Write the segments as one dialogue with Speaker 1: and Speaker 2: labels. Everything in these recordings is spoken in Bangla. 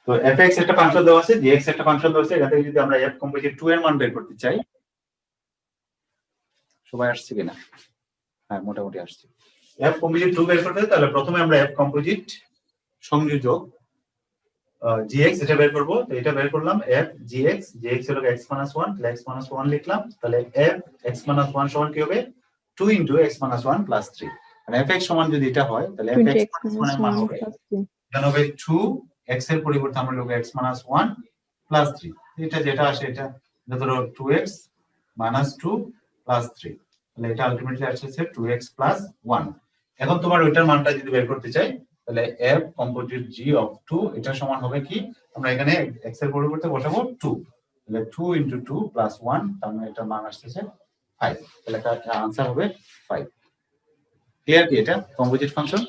Speaker 1: তো fx একটা ফাংশন দেওয়া আছে, gx একটা ফাংশন দেওয়া আছে, এখান থেকে যদি আমরা f কম্পোজিট 2 এর মান বের করতে চাই, সবাই আসছে কিনা? হ্যাঁ, মোটামুটি আসছে। f কম্পোজিট 2 বের করতে তাহলে প্রথমে আমরা f কম্পোজিট সংযোজক gx এটা বের করব। তো এটা বের করলাম f gx, gx হলো x - 1, তাহলে x - 1 লিখলাম। তাহলে f x - 1 সমান কি হবে? 2 * x - 1 + 3। মানে fx সমান যদি এটা হয় তাহলে f x - 1 এর মান হবে এখানে হবে 2, x এর পরিবর্তে আমরা লিখব x - 1 + 3। এটা যেটা আসে এটা ধরো 2x - 2 + 3, তাহলে এটা আলটিমেটলি আসছে 2x + 1। এখন তোমার ওইটার মানটা যদি বের করতে চাই তাহলে f কম্পোজিট g অফ 2 এটা সমান হবে কি? আমরা এখানে x এর পরিবর্তে বসাবো 2, তাহলে 2 * 2 + 1, তার মানে এটার মান আসছে 5। তাহলে এটা आंसर হবে 5। ক্লিয়ার কি এটা কম্পোজিট ফাংশন?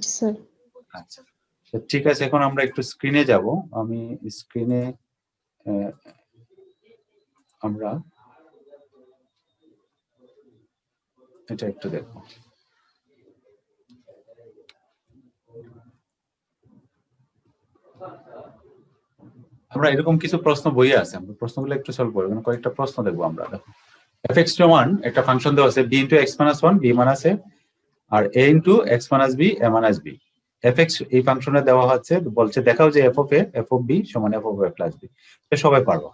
Speaker 2: জি স্যার।
Speaker 1: আচ্ছা, তো ঠিক আছে, এখন আমরা একটু স্ক্রিনে যাব। আমি স্ক্রিনে আমরা এটা একটু দেখব। আমরা এরকম কিছু প্রশ্ন বইয়ে আছে, আমরা প্রশ্নগুলো একটু সলভ করব। কয়েকটা প্রশ্ন দেখবো আমরা। দেখো fx সমান একটা ফাংশন দেওয়া আছে b * x - 1 b - a আর a * x - b a - b। fx এই ফাংশনে দেওয়া হচ্ছে, বলছে দেখাও যে f of a f of b সমান f of a plus b। এটা সবাই পারবা।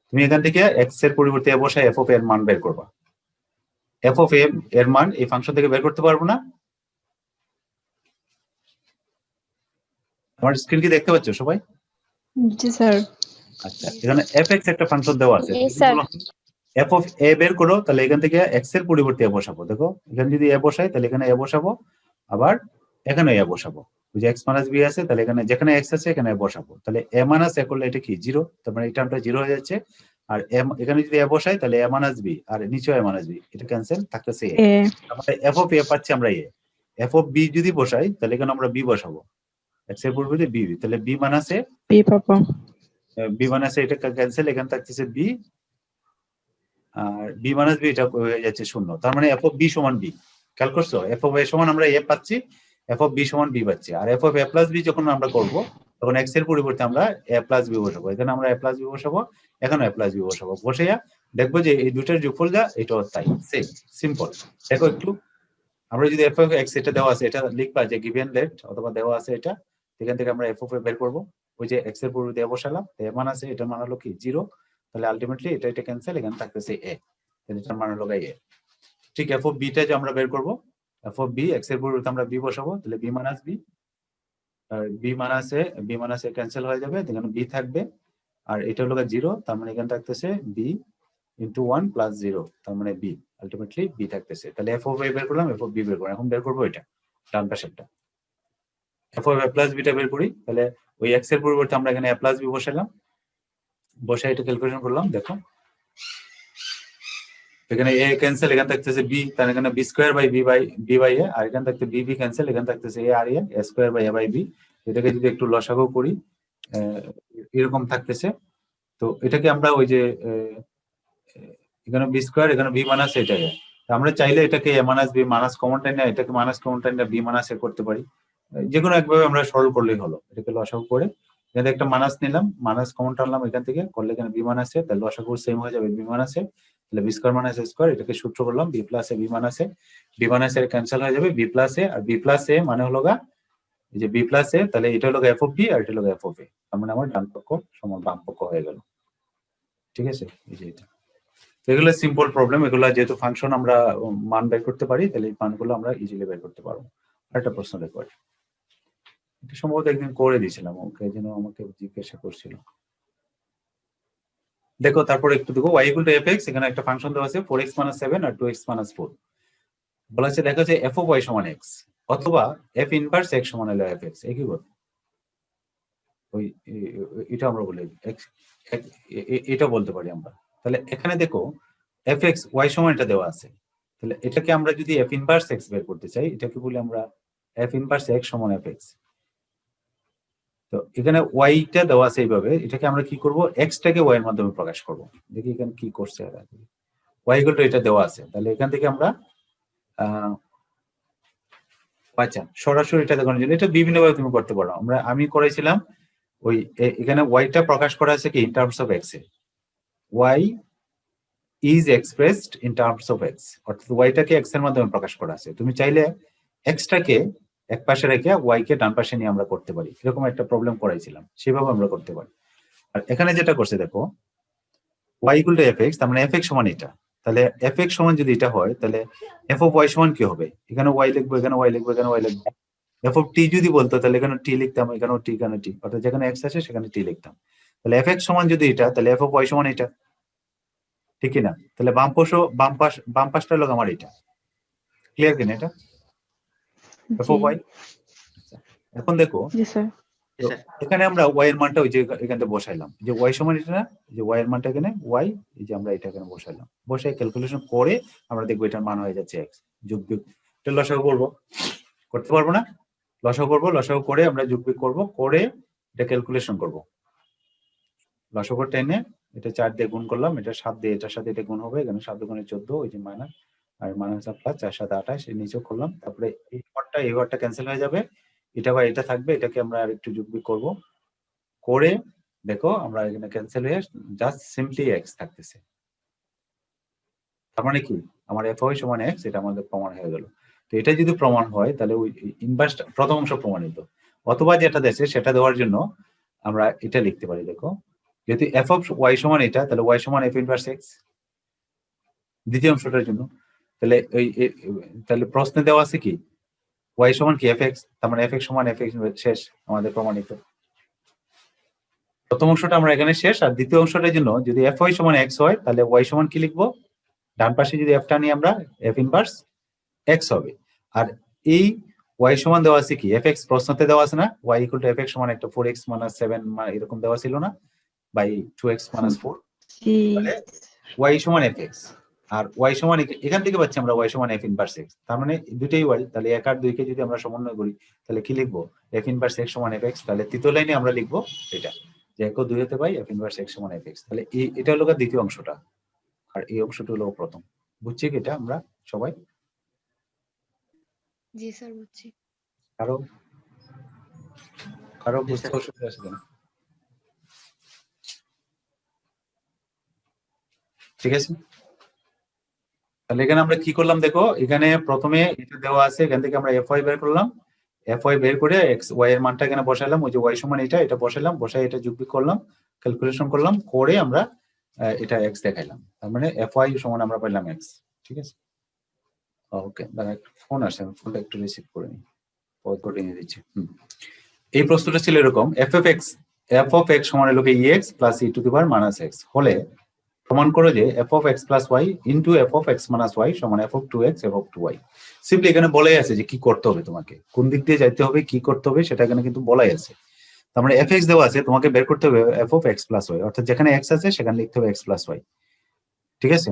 Speaker 1: তুমি এখান থেকে x এর পরিবর্তে a বসায় f of a এর মান বের করবা। f of a এর মান এই ফাংশন থেকে বের করতে পারবো না? আমার স্ক্রিন কি দেখতে পাচ্ছ সবাই?
Speaker 2: জি স্যার।
Speaker 1: আচ্ছা, এখানে fx একটা ফাংশন দেওয়া আছে। f of a বের করো, তাহলে এখান থেকে x এর পরিবর্তে a বসাবো। দেখো এখানে যদি a বসাই তাহলে এখানে a বসাবো, আবার এখানে a বসাবো। ওই যে x - b আছে, তাহলে এখানে যেখানে x আছে এখানে a বসাবো। তাহলে a - a করলে এটা কি 0, তার মানে এই টার্মটা 0 হয়ে যাচ্ছে। আর এখানে যদি a বসাই তাহলে a - b আর নিচেও a - b, এটা ক্যান্সেল, থাকতেছে a। তাহলে f of a পাচ্ছি আমরা a। f of b যদি বসাই তাহলে এখানে আমরা b বসাবো, x এর পরিবর্তে b, তাহলে b - a
Speaker 2: বি পাবো।
Speaker 1: b - a এটা ক্যান্সেল, এখানে থাকতেছে b আর b - b এটা হয়ে যাচ্ছে 0। তার মানে f of b সমান b। খেয়াল করছো? f of a সমান আমরা a পাচ্ছি, f of b সমান b পাচ্ছি। আর f of a plus b যখন আমরা করব তখন x এর পরিবর্তে আমরা a plus b বসাবো। এখানে আমরা a plus b বসাবো, এখানে a plus b বসাবো। বসাইয়া দেখবো যে এই দুটার যোগফল যা এটাও তাই, সেম, সিম্পল। দেখো একটু, আমরা যদি f of x এটা দেওয়া আছে, এটা লিখবা যে গিভেন লেট অথবা দেওয়া আছে এটা, এখান থেকে আমরা f of a বের করব। ওই যে x এর পরিবর্তে a বসালাম, a মান আছে, এটার মান হলো কি 0, তাহলে আলটিমেটলি এটা ক্যান্সেল, এখানে থাকতেছে a, তাহলে এটার মান হলো a। ঠিক f of b টা যে আমরা বের করব, f of b x এর পরিবর্তে আমরা b বসাবো, তাহলে b - b আর b - a ক্যান্সেল হয়ে যাবে, এখানে b থাকবে আর এটা হলো 0, তার মানে এখানে থাকতেছে b * 1 + 0, তার মানে b, আলটিমেটলি b থাকতেছে। তাহলে f of a বের করলাম, f of b বের করলাম। এখন বের করব এটা ডান পাশেরটা, f of a plus b টা বের করি। তাহলে ওই x এর পরিবর্তে আমরা এখানে a plus b বসালাম, বসাই এটা ক্যালকুলেশন করলাম। দেখো এখানে a ক্যান্সেল, এখানে থাকতেছে b, তার এখানে b² / b / a, আর এখানে থাকতে b ক্যান্সেল, এখানে থাকতেছে a আর a স্কয়ার / a / b। এটাকে যদি একটু লসাগু করি এরকম থাকতেছে। তো এটাকে আমরা ওই যে এখানে b², এখানে b - এটাই। আমরা চাইলে এটাকে a - b মানাস কমন টাইনে, এটাকে মানাস কমন টাইনে b - a করতে পারি। যে কোনো একভাবে আমরা সরল করলেই হলো। এটাকে লসাগু করে এখানে একটা মানাস নিলাম, মানাস কমন টানলাম এখান থেকে, করলে এখানে b - a, তাহলে লসাগু সেম হয়ে যাবে b - a, তাহলে b² - a², এটাকে সূত্র করলাম b + a b - a, b - a cancel হয়ে যাবে, b + a R b + a মানে হলো গা এই যে b + a, তাহলে এটা হলো f of b আর এটা হলো f of a, তার মানে আমার ডান পক্ষ সমান বাম পক্ষ হয়ে গেল। ঠিক আছে, এই যে এটা। এগুলো সিম্পল প্রবলেম, এগুলো যেহেতু ফাংশন আমরা মান বের করতে পারি, তাহলে এই মানগুলো আমরা ইজিলি বের করতে পারবো। আরেকটা প্রশ্ন দেখো, এটা সম্ভবত একদিন করে দিয়েছিলাম, ওকে যেন আমাকে জিজ্ঞাসা করছিল। দেখো তারপরে একটু দেখো y = fx, এখানে একটা ফাংশন দেওয়া আছে 4x - 7 আর 2x - 4। বলা আছে দেখো যে f of y সমান x অথবা f ইনভার্স x সমান হলো fx, একই কথা। ওই এটা আমরা বলি এটা বলতে পারি আমরা। তাহলে এখানে দেখো fx y সমান এটা দেওয়া আছে, তাহলে এটাকে আমরা যদি f ইনভার্স x বের করতে চাই, এটাকে বলি আমরা f ইনভার্স x সমান fx। তো এখানে y টা দেওয়া আছে এইভাবে, এটাকে আমরা কি করব, x টাকে y এর মাধ্যমে প্রকাশ করব। দেখি এখানে কি করছে এরা, y = এটা দেওয়া আছে, তাহলে এখান থেকে আমরা আচ্ছা, সরাসরি এটা দেখানোর জন্য এটা বিভিন্ন ভাবে তুমি করতে পারো। আমি করেছিলাম ওই এখানে ওয়াইটা প্রকাশ করা আছে কি in terms of x a, y is expressed in terms of x, অর্থাৎ ওয়াইটাকে এক্স এর মাধ্যমে প্রকাশ করা আছে। তুমি চাইলে এক্সটাকে এক পাশে রেখে ওয়াই কে ডান পাশে নিয়ে আমরা করতে পারি, এরকম একটা প্রবলেম করাইছিলাম, সেভাবে আমরা করতে পারি। আর এখানে যেটা করছে দেখো, y equal to f x, তার মানে এফ এক্স সমান এটা, তাহলে এফ এক্স সমান যদি এটা হয় তাহলে এফ অফ ওয়াই সমান কি হবে? এখানে ওয়াই লিখবো, এখানে ওয়াই লিখবো, এখানে ওয়াই লিখবো। এফ অফ টি যদি বলতো তাহলে এখানে টি লিখতাম, এখানেও টি, এখানে টি, অর্থাৎ যেখানে এক্স আছে সেখানে টি লিখতাম। তাহলে এফ এক্স সমান যদি এটা, তাহলে এফ অফ ওয়াই সমান এটা, ঠিক না? তাহলে বাম পাশটা হলো আমার এটা। ক্লিয়ার কিনা এটা? F
Speaker 2: g
Speaker 1: of y. এখন দেখো,
Speaker 2: জি স্যার।
Speaker 1: তো এখানে আমরা ওয়াই এর মানটা ওই যে এখানে বসাইলাম, যে ওয়াই সমান এটা না, যে ওয়াই এর মানটা এখানে ওয়াই, এই যে আমরা এটা এখানে বসাইলাম, বসাই ক্যালকুলেশন করে আমরা দেখবো এটার মান হয়ে যাচ্ছে এক্স। যোগ বিয়োগ এটা লসাগু করবো, করতে পারবো না? লসাগু করবো, লসাগু করে আমরা যোগ বিয়োগ করবো, করে এটা ক্যালকুলেশন করবো। লসাগু টেনে এটা 4 দিয়ে গুণ করলাম, এটা 7 দিয়ে এটার সাথে এটা গুণ হবে, এখানে 7 গুণে 14, ওই যে মাইনাস, আর মাইনাস প্লাস 4 7 28, এর নিচেও করলাম। তারপরে এই ঘরটা ক্যান্সেল হয়ে যাবে, এটা বা এটা থাকবে, এটাকে আমরা আর একটু যোগ বিয়োগ করবো, করে দেখো আমরা এখানে ক্যান্সেল হয়ে জাস্ট সিম্পলি এক্স থাকতেছে। তার মানে কি, আমার এফ ওয়াই সমান এক্স, এটা আমাদের প্রমাণ হয়ে গেল। তো এটা যদি প্রমাণ হয় তাহলে ওই ইনভার্স প্রথম অংশ প্রমাণিত, অথবা যেটা দেশে সেটা দেওয়ার জন্য আমরা এটা লিখতে পারি। দেখো, যদি এফ অফ ওয়াই সমান এটা, তাহলে ওয়াই সমান এফ ইনভার্স এক্স দ্বিতীয় অংশটার জন্য। তাহলে তাহলে প্রশ্নে দেওয়া আছে কি ওয়াই সমান কি এফ এক্স, তার মানে এফ এক্স সমান এফ এক্স, শেষ আমাদের প্রমাণিত। প্রথম অংশটা আমরা এখানে শেষ। আর দ্বিতীয় অংশটার জন্য যদি এফ ওয়াই সমান এক্স হয়, তাহলে ওয়াই সমান কি লিখবো? ডান পাশে যদি এফটা নিই আমরা, এফ ইনভার্স এক্স হবে। আর এই ওয়াই সমান দেওয়া আছে কি এফ এক্স, প্রশ্নতে দেওয়া আছে না, y equal to f x সমান একটা 4x - 7 এরকম দেওয়া ছিল না, বাই 2x - 4।
Speaker 2: জি
Speaker 1: তাহলে ওয়াই সমান এফ এক্স, আর ওয়াই সমান এখান থেকে পাচ্ছি আমরা ওয়াই সমান এফ ইনভার্স এক্স, তার মানে দুইটাই ওয়াই। তাহলে 1 আর 2 কে যদি আমরা সমন্বয় করি তাহলে কি লিখবো? এফ ইনভার্স এক্স সমান এফ এক্স। তাহলে তৃতীয় লাইনে আমরা লিখবো এটা, যে 1 ও 2 হতে পাই এফ ইনভার্স এক্স সমান এফ এক্স। তাহলে এটা হলো দ্বিতীয় অংশটা, আর এই অংশটা হলো প্রথম। বুঝছি কি এটা আমরা সবাই?
Speaker 3: জি স্যার, বুঝছি।
Speaker 1: কারো কারো বুঝতে অসুবিধা আছে কিনা? ঠিক আছে, তাহলে এখানে আমরা কি করলাম দেখো, এখানে প্রথমে এটা দেওয়া আছে, এখান থেকে আমরা এফ ওয়াই বের করলাম, এফ ওয়াই বের করে এক্স ওয়াই এর মানটা এখানে বসালাম, ওই যে ওয়াই সমান এটা বসালাম, বসাই এটা যোগ বিয়োগ করলাম, ক্যালকুলেশন করলাম, করে আমরা এটা এক্স দেখাইলাম, তার মানে এফ ওয়াই সমান আমরা পাইলাম এক্স। ঠিক আছে, ওকে। দাঁড়া, ফোন আসছে, ফোনটা একটু রিসিভ করে নিই, পজ করে নিয়ে দিচ্ছি। এই প্রশ্নটা ছিল এরকম, এফ অফ এক্স সমান হলো e x plus e to the power minus x হলে প্রমাণ করো যে f of x plus y into f of x minus y সমান f of 2x f of 2y। Simply এখানে বলাই আছে যে কি করতে হবে, তোমাকে কোন দিক দিয়ে যাইতে হবে, কি করতে হবে সেটা এখানে কিন্তু বলাই আছে। তার মানে এফ এক্স দেওয়া আছে, তোমাকে বের করতে হবে f of x plus y, অর্থাৎ যেখানে এক্স আছে সেখানে লিখতে হবে এক্স প্লাস ওয়াই। ঠিক আছে,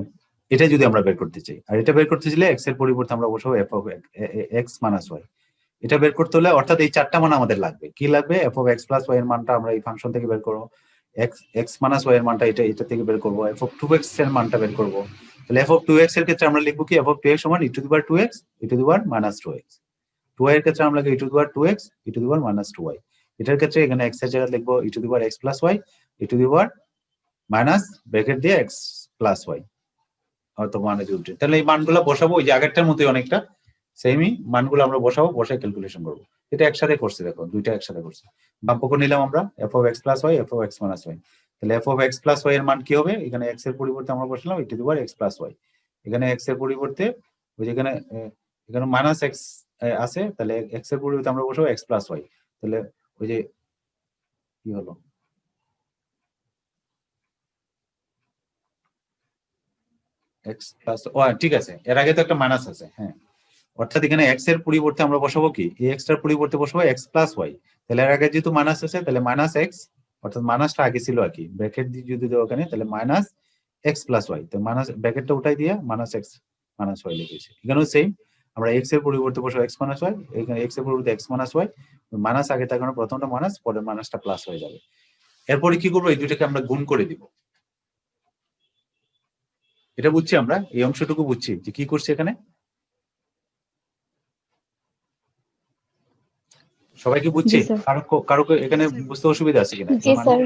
Speaker 1: এটা যদি আমরা বের করতে চাই, আর এটা বের করতে চাইলে এক্স এর পরিবর্তে আমরা বসাবো f of x minus y. এটা বের করতে হলে অর্থাৎ এই চারটা মান আমাদের লাগবে। কি লাগবে? F of x plus y এর মানটা আমরা এই ফাংশন থেকে বের করবো, এক্স মাইনাস ওয়াই এর মানটা এটা থেকে বের করবো, এফ অফ 2x এর মানটা বের করবো। তাহলে এফ অফ 2x এর ক্ষেত্রে আমরা লিখবো কি এফ অফ 2x সমান e to the power 2x e to the power minus 2x। 2y এর ক্ষেত্রে আমরা লিখবো e to the power 2x e to the power minus 2y। এটার ক্ষেত্রে এখানে x এর জায়গায় লিখবো e to the power x plus y e to the power minus bracket দিয়ে x প্লাস y, হয়তো মানে দুটো। তাহলে এই মানগুলো বসাবো ওই যে আগেরটার মতোই অনেকটা সেমই, মানগুলো আমরা বসাবো, বসাই ক্যালকুলেশন করবো। এটা একসাথে করছে, দেখো দুইটা একসাথে করছে। বাম পক্ষ নিলাম আমরা f of x plus y f of x minus y. তাহলে f of x plus y এর মান কি হবে? এখানে এক্স এর পরিবর্তে আমরা বসালাম e to the power x plus y, এখানে এক্স এর পরিবর্তে ওই যে এখানে মাইনাস এক্স আছে, তাহলে এক্স এর পরিবর্তে আমরা বসাবো এক্স প্লাস ওয়াই। তাহলে ওই যে কি হলো, এক্স প্লাস ও ঠিক আছে, এর আগে তো একটা মাইনাস আছে, হ্যাঁ। অর্থাৎ এখানে এক্স এর পরিবর্তে আমরা বসাবো কি, এই এক্স টার পরিবর্তে বসাবো এক্স প্লাস ওয়াই। তাহলে এর আগে যেহেতু মাইনাস আছে তাহলে মাইনাস এক্স, অর্থাৎ মাইনাসটা আগে ছিল আর কি, ব্র্যাকেট দিয়ে যদি দেওয়া ওখানে, তাহলে মাইনাস এক্স প্লাস ওয়াই, তো মাইনাস ব্র্যাকেটটা উঠাই দিয়ে মাইনাস এক্স মাইনাস ওয়াই লিখেছি। এখানেও সেম, আমরা এক্স এর পরিবর্তে বসাবো এক্স মাইনাস ওয়াই, এখানে এক্স এর পরিবর্তে এক্স মাইনাস ওয়াই, মাইনাস আগে থাকার কারণে প্রথমটা মাইনাস, পরে মাইনাসটা প্লাস হয়ে যাবে। এরপরে কি করবো, এই দুইটাকে আমরা গুণ করে দিব। এটা বুঝছি আমরা, এই অংশটুকু বুঝছি যে কি করছি এখানে। সবাই কি বুঝছে?
Speaker 2: জি স্যার।
Speaker 1: কারো এখানে বুঝতে অসুবিধা আছে কিনা?
Speaker 2: জি স্যার।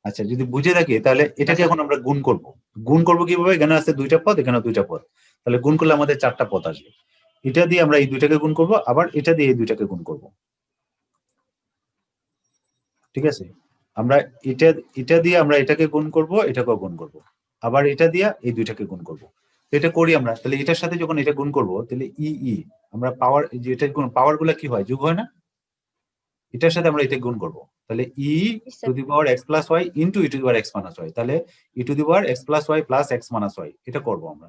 Speaker 1: আচ্ছা, যদি বুঝে থাকি তাহলে এটাকে এখন আমরা গুণ করব। গুণ করব কিভাবে? এখানে আছে দুইটা পদ, এখানে দুইটা পদ, তাহলে গুণ করলে আমাদের 4টা পদ আসবে। এটা দিয়ে আমরা এই দুইটাকে গুণ করব, আবার এটা দিয়ে এই দুইটাকে গুণ করব। ঠিক আছে, আমরা এটা দিয়ে আমরা এটাকে গুণ করব, এটাকেও গুণ করব, আবার এটা দিয়ে এই দুইটাকে গুণ করব। তো এটা করি আমরা, তাহলে এটার সাথে যখন এটা গুণ করব তাহলে আমরা পাওয়ার, যেটা গুণ পাওয়ার গুলা কি হয়? যোগ হয় না? এটার সাথে আমরা এটা গুণ করব, তাহলে to the power x plus y into e to the power x minus y, তাহলে e to the power x plus y plus x minus y, এটা করবো আমরা।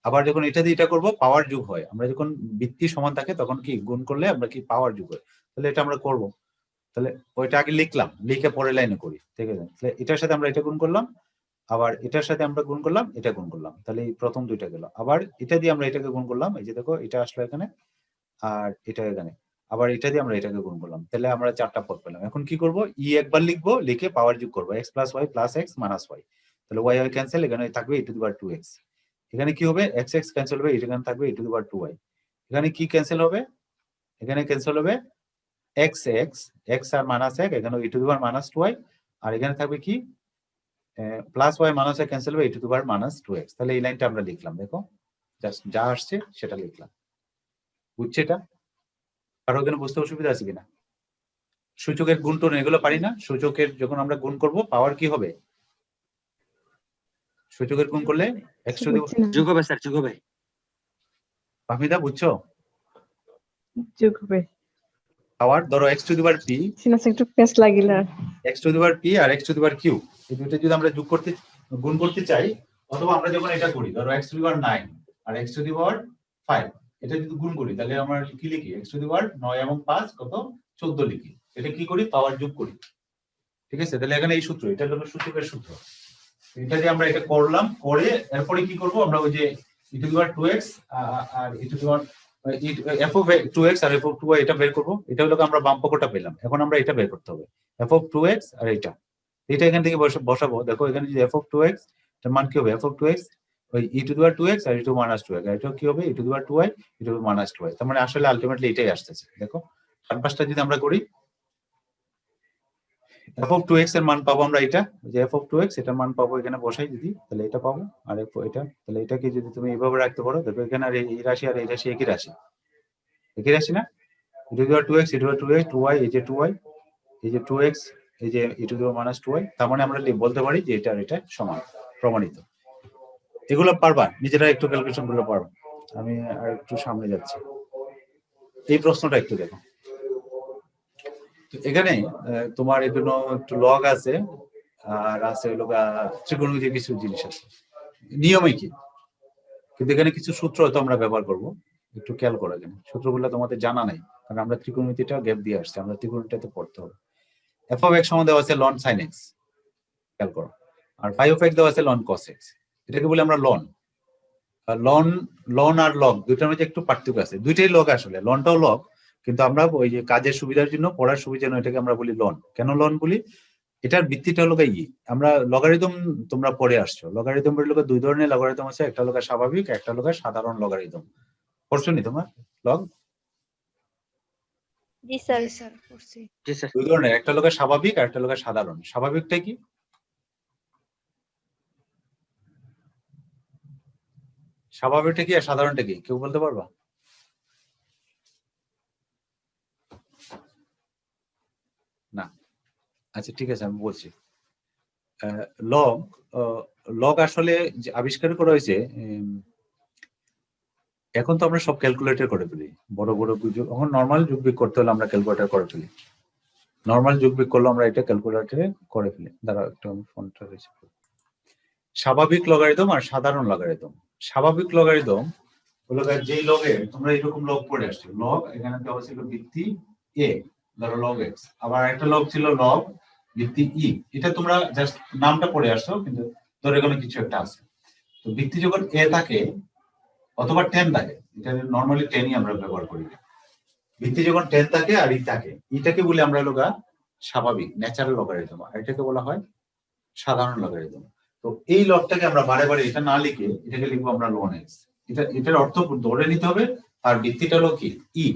Speaker 1: আবার যখন এটা দিয়ে এটা করবো, পাওয়ার যোগ হয়, আমরা যখন বৃত্তি সমান থাকে তখন কি গুণ করলে আমরা কি পাওয়ার যোগ হয়, তাহলে এটা আমরা করব। তাহলে ওইটা আগে লিখলাম, লিখে পরের লাইনে করি, ঠিক আছে? তাহলে এটার সাথে আমরা এটা গুণ করলাম, আবার এটার সাথে আমরা গুণ করলাম, এটা গুণ করলাম, তাহলে এই প্রথম দুইটা গেল। আবার এটা দিয়ে আমরা এটাকে গুণ করলাম, এই যে দেখো এটা আসলো এখানে, আর এটা এখানে, আবার এটা দিয়ে আমরা এটাকে গুণ করলাম, তাহলে আমরা 4টা পদ পেলাম। এখন কি করব? একবার লিখবো, লিখে পাওয়ার যোগ করবো, x plus y plus x minus y, তাহলে ওয়াই ওয়াই ক্যান্সেল, এখানে থাকবে ই টু দি পাওয়ার 2x। এখানে কি হবে? এক্স এক্স ক্যান্সেল হবে, এখানে থাকবে ই টু দি পাওয়ার 2y। এখানে কি ক্যান্সেল হবে? এখানে ক্যান্সেল হবে এক্স এক্স, এক্স আর মাইনাস এক, এখানে ই to the power minus 2y, আর এখানে থাকবে কি প্লাস ওয়াই মাইনাস এক ক্যান্সেল হবে e to the power minus 2x। তাহলে এই লাইনটা আমরা লিখলাম, দেখো জাস্ট যা আসছে সেটা লিখলাম। বুঝছে এটা? কারো এখানে বুঝতে অসুবিধা আছে কিনা? সূচকের গুণ টুন এগুলো পারি না। সূচকের যখন আমরা গুণ করব, পাওয়ার কি হবে? সূচকের গুণ করলে এক্স টু দি
Speaker 2: বুঝছি না।
Speaker 3: যোগ হবে স্যার, যোগ হবে।
Speaker 1: পামিদা বুঝছো?
Speaker 2: যোগ হবে।
Speaker 1: পাওয়ার ধরো x to the power p,
Speaker 2: সিনাস একটু পেস লাগিল আর
Speaker 1: x to the power p আর x to the power q, এই দুটো যদি আমরা যোগ করতে গুণ করতে চাই, অথবা আমরা যখন এটা করি, ধরো এক্স টু দি পাওয়ার 9 আর এক্স টু দি পাওয়ার 5, এটা যদি গুণ করি তাহলে আমরা কি লিখি? এক্স টু দি পাওয়ার 9 এবং 5 কত? 14 লিখি। এটা কি করি? পাওয়ার যোগ করি। ঠিক আছে, তাহলে এখানে এই সূত্র, এটা হলো সূচকের সূত্র। এটা দিয়ে আমরা এটা করলাম, করে এরপরে কি করব? আমরা ওই যে e to the power 2x আর e to the power f of 2x আর এফ অফ 2y এটা বের করব। এটা হলো আমরা বাম পক্ষটা পেলাম, এখন আমরা এটা বের করতে হবে, এফ অফ 2x আর এটা এখান থেকে বসাবো। দেখো এখানে যে এফ অফ 2x এর মান কি হবে? এফ অফ 2x ওই e to the power 2x আর ই টু মাইনাস 2x, আর এটা কি হবে? E to the power 2y e to minus 2y। তার মানে আসলে আলটিমেটলি এটাই আসতেছে। দেখো চার পাঁচটা যদি আমরা করি, এফ অফ 2x এর মান পাবো আমরা, এটা যে এফ অফ 2x এটার মান পাবো, এখানে বসাই যদি, তাহলে এটা পাবো। আর এটা, তাহলে এটাকে যদি তুমি এইভাবে রাখতে পারো, দেখো এখানে আর এই রাশি আর এই রাশি একই রাশি, একই রাশি না? ই to the power 2x e to the power 2x 2y, এই যে 2y, এই যে 2x, এই যে e to the power minus 2y। তার মানে আমরা বলতে পারি যে এটা আর এটা সমান, প্রমাণিত। এগুলো পারবা নিজেরা, একটু ক্যালকুলেশন করলে পারবা। আমি আর একটু সামনে যাচ্ছি, এই প্রশ্নটা একটু দেখো। এখানে তোমার এগুলো একটু লগ আছে, আর আছে হলো ত্রিকোণমিতির কিছু জিনিস আছে, নিয়মে কি, কিন্তু এখানে কিছু সূত্র হয়তো আমরা ব্যবহার করব, একটু খেয়াল করো। এখানে সূত্রগুলো তোমাদের জানা নাই, কারণ আমরা ত্রিকোণমিতিটা গ্যাপ দিয়ে আসছি, আমরা ত্রিকোণমিতিতে পড়তে হবে। এফ অফ এক্স সমান দেওয়া আছে লন সাইন এক্স, খেয়াল করো, আর ফাই অফ এক্স দেওয়া আছে লন কস এক্স। এটাকে বলে আমরা লন। লন লন আর লগ দুইটার মধ্যে একটু পার্থক্য আছে, দুইটাই লগ আসলে, লনটাও লগ, কিন্তু আমরা ওই যে কাজের সুবিধার জন্য, পড়ার সুবিধার জন্য এটাকে আমরা বলি লন। কেন লন বলি? এটার ভিত্তিটা হলো আমরা লগারিদম, তোমরা পড়ে আসছো, লগারিদম এর লোকে দুই ধরনের লগারিদম আছে, একটা লোক স্বাভাবিক, একটা লোক সাধারণ লগারিদম। পড়ছো নি তোমরা লগ?
Speaker 4: জি স্যার, স্যার করছি।
Speaker 3: জি স্যার।
Speaker 1: দুই ধরনের, একটা লোক স্বাভাবিক আর একটা লোক সাধারণ। স্বাভাবিকটা কি? স্বাভাবিকটা কি আর সাধারণটা কি কেউ বলতে পারবা? না, আচ্ছা ঠিক আছে, আমি বলছি। লগ, লগ আসলে যে আবিষ্কার করা হয়েছে, এখন তো আমরা সব ক্যালকুলেটর করে ফেলি, বড় বড় এখন নর্মাল যোগবিয়োগ করতে হলে আমরা ক্যালকুলেটর করে ফেলি, নর্মাল যোগবিয়োগ করলে আমরা এটা ক্যালকুলেটরে করে ফেলি। দাঁড়াও একটু আমি ফোনটা রিসিভ করি। স্বাভাবিক লগারিদম আর সাধারণ লগারিদম। স্বাভাবিক লগারিদম হলো যেই লগে তোমরা এরকম লগ পড়ে আসছো, লগ এখানে দেওয়া ছিল ভিত্তি এ, ধরো লগ এক্স, আবার একটা লগ ছিল লগ ভিত্তি ই, এটা তোমরা জাস্ট নামটা পড়ে আসছো, কিন্তু ধরো এখানে কিছু একটা আছে। তো ভিত্তি যখন এ থাকে অথবা 10 থাকে, এটা নর্মালি 10ই আমরা ব্যবহার করি। ভিত্তি যখন 10 থাকে আর ই থাকে, এটাকে বলি আমরা লগা স্বাভাবিক ন্যাচারাল লগারিদম, আর এটাকে বলা হয় সাধারণ লগারিদম। তো এই লগটাকে আমরা বারে বারে এটা না লিখে এটাকে লিখবো আমরা ln x। এটার অর্থ ধরে নিতে হবে, আর ভিত্তিটা হলো কি ই।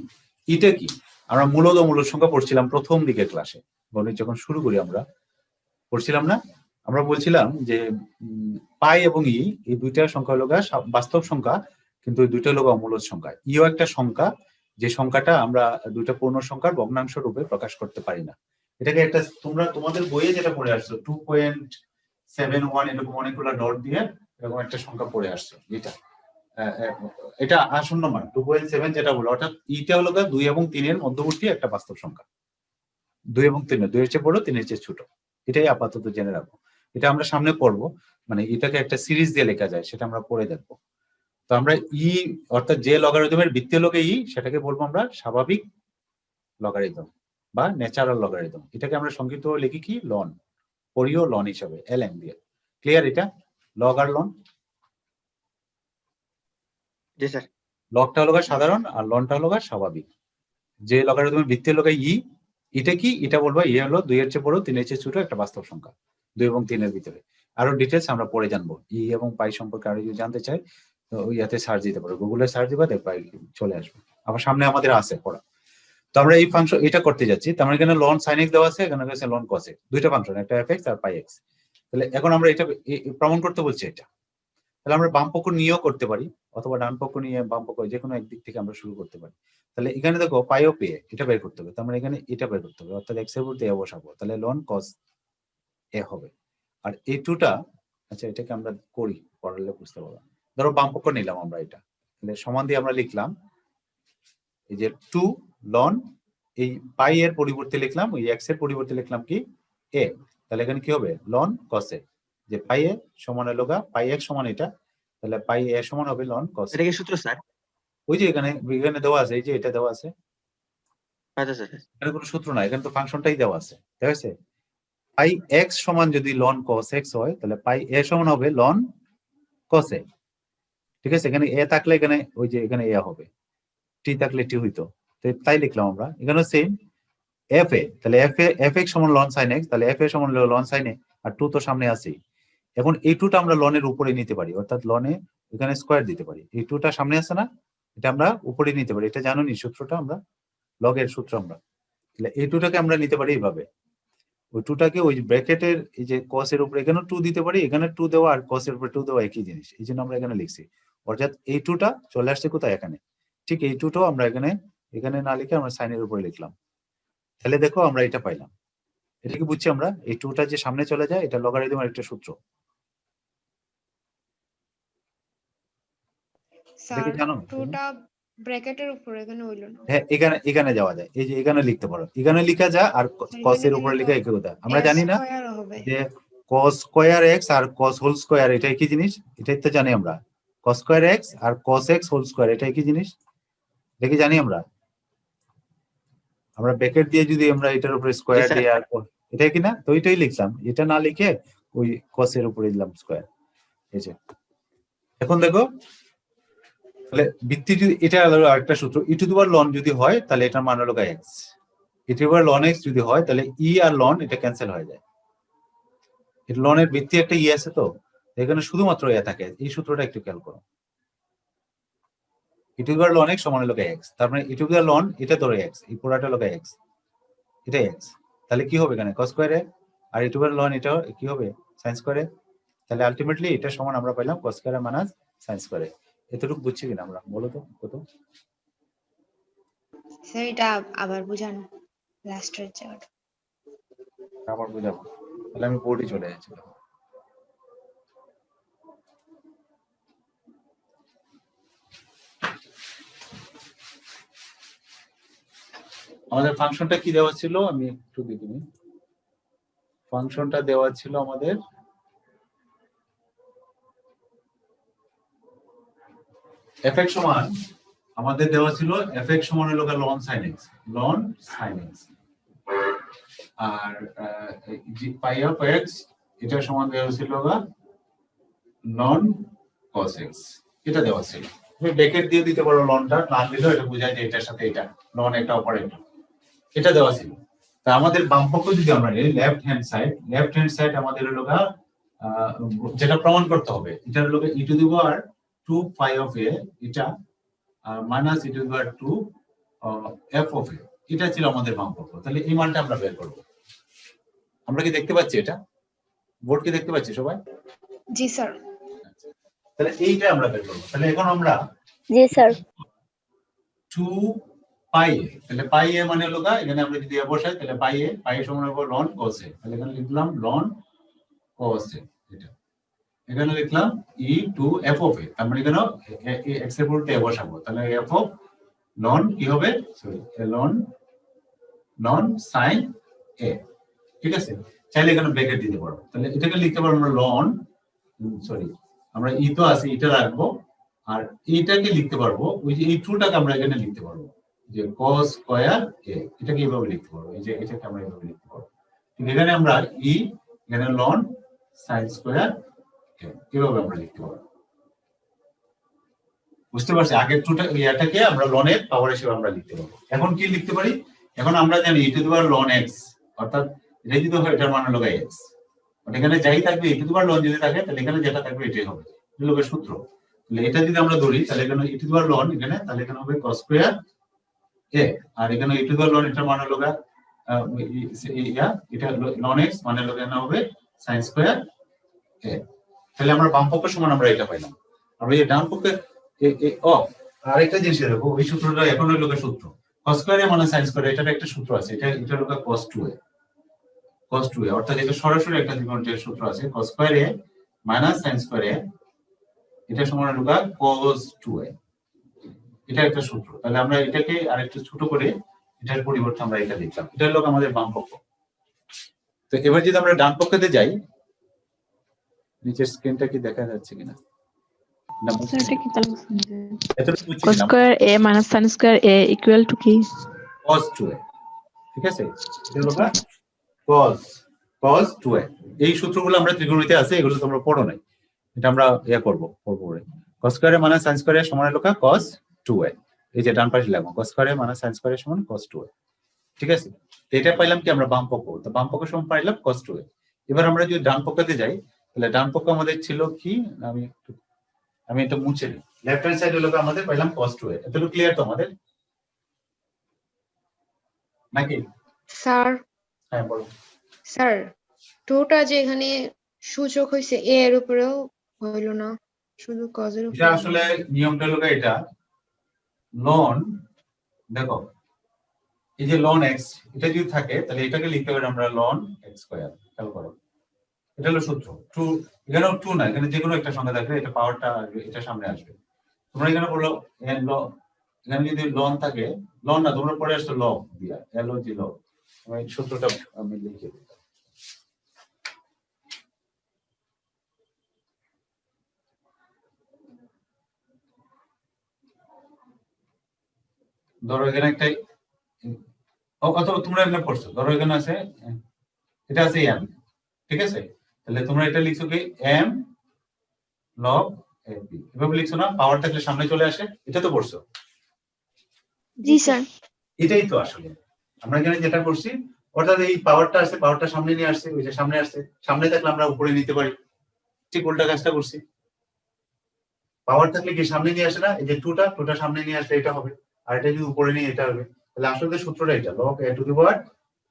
Speaker 1: ইটা কি? আমরা মূলত মূলদ সংখ্যা পড়ছিলাম প্রথম দিকের ক্লাসে, গণিত যখন শুরু করি আমরা পড়ছিলাম না, আমরা বলছিলাম যে পাই এবং ই এই দুইটা সংখ্যা হলো বাস্তব সংখ্যা, কিন্তু এই দুইটা হলো অমূলদ সংখ্যা। ইও একটা সংখ্যা, যে সংখ্যাটা আমরা দুইটা পূর্ণ সংখ্যার ভগ্নাংশ রূপে প্রকাশ করতে পারি না। এটাকে একটা তোমরা তোমাদের বইয়ে যেটা পড়ে আসছো 2.71 এরকম অনেকগুলো ডট দিয়ে এরকম একটা সংখ্যা পড়ে আসছো, এটা আসন্ন মান 2.7 যেটা বলো, অর্থাৎ ইটা হলো 2 এবং 3 এর মধ্যবর্তী একটা বাস্তব সংখ্যা। 2 এবং 3, 2 এর চেয়ে বড়, 3 এর চেয়ে ছোট। এটাই আপাতত জেনে রাখবো, এটা আমরা সামনে পড়বো, মানে এটাকে একটা সিরিজ দিয়ে লেখা যায়, সেটা আমরা পড়ে দেখবো। তো আমরা ই অর্থাৎ যে লগারিদমের বৃত্তীয় লোকে ই, সেটাকে বলবো আমরা স্বাভাবিক লগারিদম বা ন্যাচারাল লগারিদম। এটাকে আমরা সংক্ষিপ্ত লিখি কি লন, পড়িও লন হিসাবে, ln দিয়ে। ক্লিয়ার? এটা লগ আর লন।
Speaker 3: জি স্যার।
Speaker 1: লগটা হলো সাধারণ আর লনটা হলো স্বাভাবিক। যে লগারিদমের বৃত্তীয় লোকে ই, এটা কি, এটা বলবো ই হলো 2 এর চেয়ে বড়, 3 এর চেয়ে ছোট একটা বাস্তব সংখ্যা, 2 এবং 3 এর ভিতরে। আরো ডিটেলস আমরা পরে জানবো। ই এবং পাই সম্পর্কে আরো যদি জানতে চাই তো ইয়াতে সার্চ দিতে পারো, গুগলে সার্চ দিবা, দেখবা চলে আসবে। আবার সামনে আমাদের আছে পড়া। তো আমরা এই ফাংশন এটা করতে যাচ্ছি। তার মানে এখানে লন সাইন এক্স দেওয়া আছে, এখানে আছে লন কস এক্স, দুইটা ফাংশন, একটা এফ এক্স আর পাই এক্স। তাহলে এখন আমরা এটা প্রমাণ করতে বলছি এটা। তাহলে আমরা বাম পক্ষ নিয়েও করতে পারি, অথবা ডান পক্ষ নিয়ে বাম পক্ষ, যে কোনো একদিক থেকে আমরা শুরু করতে পারি। তাহলে এখানে দেখো পাই ও পে, এটা বের করতে হবে। তার মানে এখানে এটা বের করতে হবে, অর্থাৎ এক্স এর উপর দিয়ে বসাবো, তাহলে লন কস এ হবে। আর এই টুটা, আচ্ছা এটাকে আমরা করি, পড়ালে বুঝতে পারবো। ধরো বাম পক্ষ নিলাম আমরা, এটা তাহলে সমান দিয়ে আমরা লিখলাম এই যে 2 লন, এই পাই এর পরিবর্তে লিখলাম, ওই এক্স এর পরিবর্তে লিখলাম কি এ। তাহলে এখানে কি হবে লন কস এ, যে পাই এ সমান হলো পাই এক্স সমান এটা, তাহলে পাই এ সমান হবে লন কস।
Speaker 3: এটা কি সূত্র স্যার?
Speaker 1: ওই যে এখানে দেওয়া আছে, এই যে এটা দেওয়া আছে।
Speaker 3: আচ্ছা স্যার।
Speaker 1: এখানে কোনো সূত্র নাই, এখানে তো ফাংশনটাই দেওয়া আছে, ঠিক আছে? পাই এক্স সমান যদি লন কস এক্স হয়, তাহলে পাই এ সমান হবে লন কস এ, ঠিক আছে? এখানে এ থাকলে এখানে ওই যে এখানে এ হবে, টি থাকলে টি হইতো, তাই লিখলাম আমরা। এখানে সেম এফ এ, তাহলে এফ এক্স সমান লন সাইন এক্স, তাহলে এফ এ সমান লন সাইন এ, আর 2 তো সামনে আছেই। এখন এই 2টা আমরা লনের উপরে নিতে পারি, অর্থাৎ লনে এখানে স্কয়ার দিতে পারি। এই 2টা সামনে আছে না, এটা আমরা উপরে নিতে পারি। এটা জানো নি সূত্রটা, আমরা লগের সূত্র আমরা। তাহলে এই 2টাকে আমরা নিতে পারি এইভাবে, ওই 2টাকে ওই ব্র্যাকেটের এই যে cos এর উপরে এখানে 2 দিতে পারি, এখানে 2 দেওয়া আর cos এর উপরে 2 দেওয়া একই জিনিস, এই জন্য আমরা এখানে লিখছি। অর্থাৎ এই 2টা চলে আসছে কোথায়, এখানে। ঠিক এই 2টাও আমরা এখানে না লিখে আমরা সাইনের উপরে লিখলাম। তাহলে দেখো আমরা এটা পাইলাম। এটা কি বুঝছি আমরা, এই 2টা যে সামনে চলে যায়, এটা লগারিদমের একটা সূত্র।
Speaker 4: স্যার
Speaker 1: জানো
Speaker 4: 2টা ব্র্যাকেটের উপরে, এখানে হইল না।
Speaker 1: হ্যাঁ, এখানে যাওয়া যায়, এই যে এখানে লিখতে পারো, এখানে লেখা যায়, আর cos এর উপরে লেখা একই কথা। আমরা জানি না যে cos স্কয়ার x আর cos হোল স্কয়ার এটা একই জিনিস, এটাই তো জানি আমরা। cos স্কয়ার x আর cos x হোল স্কয়ার এটা একই জিনিস, এটা কি জানি আমরা? আমরা ব্র্যাকেট দিয়ে যদি আমরা এটার উপরে স্কয়ার দিয়ে আর এটা কি না, তো ওইটাই লিখলাম, এটা না লিখে ওই cos এর উপরে দিলাম স্কয়ার। এই যে এখন দেখো, তাহলে ভিত্তি যদি এটা হলো আরেকটা সূত্র, ই টু দি পাওয়ার লন যদি হয় তাহলে এটার মান হলো x, E to the power ln x যদি হয় তাহলে ই আর লন এটা ক্যান্সেল হয়ে যায়। এটা লনের ভিত্তি একটা ই আছে, তো এখানে শুধুমাত্র এ থাকে। এই সূত্রটা একটু খেয়াল করো, e to the power ln x সমান হলো x, তার মানে ই টু দি পাওয়ার লন এটা ধরো x, এই পুরোটা হলো x, এটা x, তাহলে কি হবে এখানে cos স্কয়ার এ, আর e to the power ln এটা কি হবে sin স্কয়ার এ। তাহলে আলটিমেটলি এটা সমান আমরা পাইলাম cos স্কয়ার এ মাইনাস sin স্কয়ার এ। এতটুকু বুঝছি কিনা আমরা, বলো তো কত?
Speaker 4: স্যার এটা আবার বুঝান লাস্টের জায়গাটা।
Speaker 1: আবার বুঝাবো, তাহলে আমি বোর্ডে চলে যাচ্ছি। আমাদের ফাংশনটা কি দেওয়া ছিল, আমি একটু দেখি। ফাংশনটা দেওয়া ছিল আমাদের f(x) সমান, আমাদের দেওয়া ছিল f(x) সমান হলো ln sin x, ln sin x, আর পাই অফ x এটা সমান দেওয়া ছিল ln cos x, এটা দেওয়া ছিল। তুমি ব্র্যাকেট দিয়ে দিতে পারো, লনটা না দিলেও এটা বোঝায় যে এটার সাথে এটা লন একটা অপারেটর, এটা দেওয়া ছিল। তা আমাদের বাম পক্ষ যদি আমরা নিই, লেফট হ্যান্ড সাইড আমাদের হলো যেটা প্রমাণ করতে হবে, এটা হলো e to the power 2 pi of a, এটা minus e to the power 2 f of a, এটা ছিল আমাদের বামপক্ষ। তাহলে এই মানটা আমরা বের করবো। আমরা কি দেখতে পাচ্ছি এটা? বোর্ড কি দেখতে পাচ্ছি সবাই?
Speaker 4: জি স্যার।
Speaker 1: তাহলে এইটা আমরা বের করবো। তাহলে এখন আমরা
Speaker 2: জি স্যার।
Speaker 1: 2 পাই এ, তাহলে পাই এ মানে হলো এখানে আমরা যদি বসাই তাহলে পাই এ সমান হবে লন cos এ। তাহলে এখানে লিখলাম লন cos এ। এটা এখানে লিখলাম e টু f of a, তার মানে এখানে x এর পরিবর্তে a বসাবো। তাহলে f of লন কি হবে, সরি লন sin a। ঠিক আছে, চাইলে এখানে ব্র্যাকেট দিতে পারবো। তাহলে এটাকে লিখতে পারবো আমরা লন, সরি আমরা ই তো আছে এটা রাখবো, আর এইটাকে লিখতে পারবো ওই যে এই টুটাকে আমরা এখানে লিখতে পারবো যে cos স্কয়ার a, এটাকে এইভাবে লিখতে পারবো, এই যে এটাকে আমরা এইভাবে লিখতে পারবো। ঠিক এখানে আমরা ই, এখানে লন sin স্কয়ার a, এইভাবে আমরা লিখতে পারবো। বুঝতে পারছি? আগের টুটা এটাকে আমরা লনের পাওয়ার হিসেবে আমরা লিখতে পারবো। এখন কি লিখতে পারি? এখন আমরা জানি e two the power ln x, অর্থাৎ এটা যদি হয় এটার মান হলো x, এখানে যাই থাকবে e two the power ln যদি থাকে তাহলে এখানে যেটা থাকবে এটাই হবে, এটা হলো সূত্র। তাহলে এটা যদি আমরা ধরি তাহলে এখানে e two the power ln এখানে, তাহলে এখানে হবে cos স্কয়ার a, আর এখানে e two the power ln এটার মান হলো এটা ln x মানে হলো এখানে হবে sin স্কয়ার a। তাহলে আমরা বাম পক্ষের সমান আমরা এটা পাইলাম। আমরা এই ডান পক্ষে আরেকটা জিনিস দেখো, ওই সূত্রটা এখন হলো সূত্র cos স্কয়ার a মানে sin স্কয়ার, এটার একটা সূত্র আছে, এটা হলো cos 2a, cos 2a, অর্থাৎ এটা সরাসরি একটা ত্রিকোণমিতির সূত্র আছে cos square a minus sin square a, এটা সমান হলো cos 2a, এটা একটা সূত্র। তাহলে আমরা এটাকে আরেকটু ছোট করে এটার পরিবর্তে আমরা এটা লিখলাম, এটা হলো আমাদের বাম পক্ষ। তো এবার যদি আমরা ডান পক্ষতে যাই, নিচের স্ক্রিনটা কি দেখা যাচ্ছে কিনা? না,
Speaker 2: স্যার এটা কি তাহলে
Speaker 1: এতটুকু বুঝছি
Speaker 2: cos
Speaker 1: না?
Speaker 2: Square a minus sin square a equal to কি?
Speaker 1: cos 2a, ঠিক আছে, এটা হলো cos 2a। এই সূত্রগুলো আমরা ত্রিকোণমিতিতে আছে, এগুলো তোমরা পড়ো নাই, এটা আমরা পড়বো পরে। cos square a minus sin square a সমান হলো cos 2a, এই যে ডান পাশে লাগবো cos square a minus sin square a সমান cos 2a। ঠিক আছে, তো এটা পাইলাম কি আমরা বাম পক্ষ, তো বাম পক্ষ সমান পাইলাম cos 2a। এবার আমরা যদি ডান পক্ষতে যাই তাহলে ডান পক্ষ আমাদের ছিল কি, আমি এটা মুছে দিই, লেফট হ্যান্ড সাইড হলো আমাদের পাইলাম cos 2a। এতটুকু ক্লিয়ার তো আমাদের নাকি?
Speaker 4: স্যার
Speaker 1: হ্যাঁ বলো।
Speaker 4: স্যার, টুটা যে এখানে সূচক হয়েছে এ এর উপরেও হইলো না, শুধু কজের
Speaker 1: এটা
Speaker 4: উপরে।
Speaker 1: আসলে নিয়মটা হলো এটা লন, দেখো এই যে লন x, এটা যদি থাকে তাহলে এটাকে লিখতে হবে আমরা লন x স্কয়ার। খেয়াল করো, এটা হলো সূত্র। টু এখানেও টু না, এখানে যে কোনো একটা সংখ্যা থাকবে, এটা পাওয়ারটা এটা সামনে আসবে। তোমরা এখানে বললো এখানে যদি লন থাকে, লন না তোমরা পরে আসছো লগ দিয়া, এল ও জি লগ। আমি সূত্রটা আমি লিখে দিই। ধরো এখানে একটা, অথবা তোমরা এখানে পড়ছো, ধরো এখানে আছে এটা আছে এম, ঠিক আছে, তাহলে তোমরা এটা লিখছো কি এম লগ এপি, এভাবে লিখছো না, পাওয়ার থাকলে সামনে চলে আসে, এটা তো পড়ছো।
Speaker 4: জি স্যার।
Speaker 1: এটাই তো আসলে আমরা এখানে যেটা করছি, অর্থাৎ এই পাওয়ারটা আসছে, পাওয়ারটা সামনে নিয়ে আসছে, ওই যে সামনে আসছে, সামনে থাকলে আমরা উপরে নিতে পারি, ঠিক উল্টা কাজটা করছি। পাওয়ার থাকলে কি সামনে নিয়ে আসে না, এই যে টুটা সামনে নিয়ে আসলে এটা হবে, আর এটা যদি উপরে নিয়ে এটা হবে। তাহলে আসলে সূত্রটা এটা log a to the power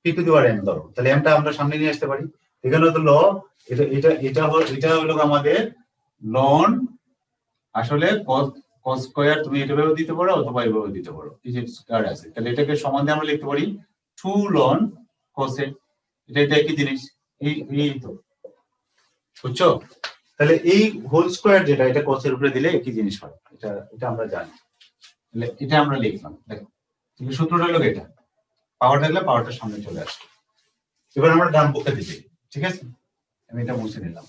Speaker 1: P to the power M, ধরো তাহলে এমটা আমরা সামনে নিয়ে আসতে পারি। এখানে তো লগ এটা হলো আমাদের লন, আসলে cos স্কয়ার তুমি এভাবে দিতে পারো অথবা এভাবে দিতে পারো, এই যে স্কয়ার আছে, তাহলে এটাকে সমান দিয়ে আমরা লিখতে পারি 2 লন cos এ, এটা একই জিনিস, এই তো বুঝছো? তাহলে এই হোল স্কয়ার যেটা, এটা cos এর উপরে দিলে একই জিনিস হয়, এটা আমরা জানি। তাহলে এটা আমরা লিখলাম, দেখো সূত্রটা হলো এটা, পাওয়ার থাকলে পাওয়ারটা সামনে চলে আসে। এবার আমরা ডান পক্ষে দিতে, ঠিক আছে, আমি এটা মুছে নিলাম।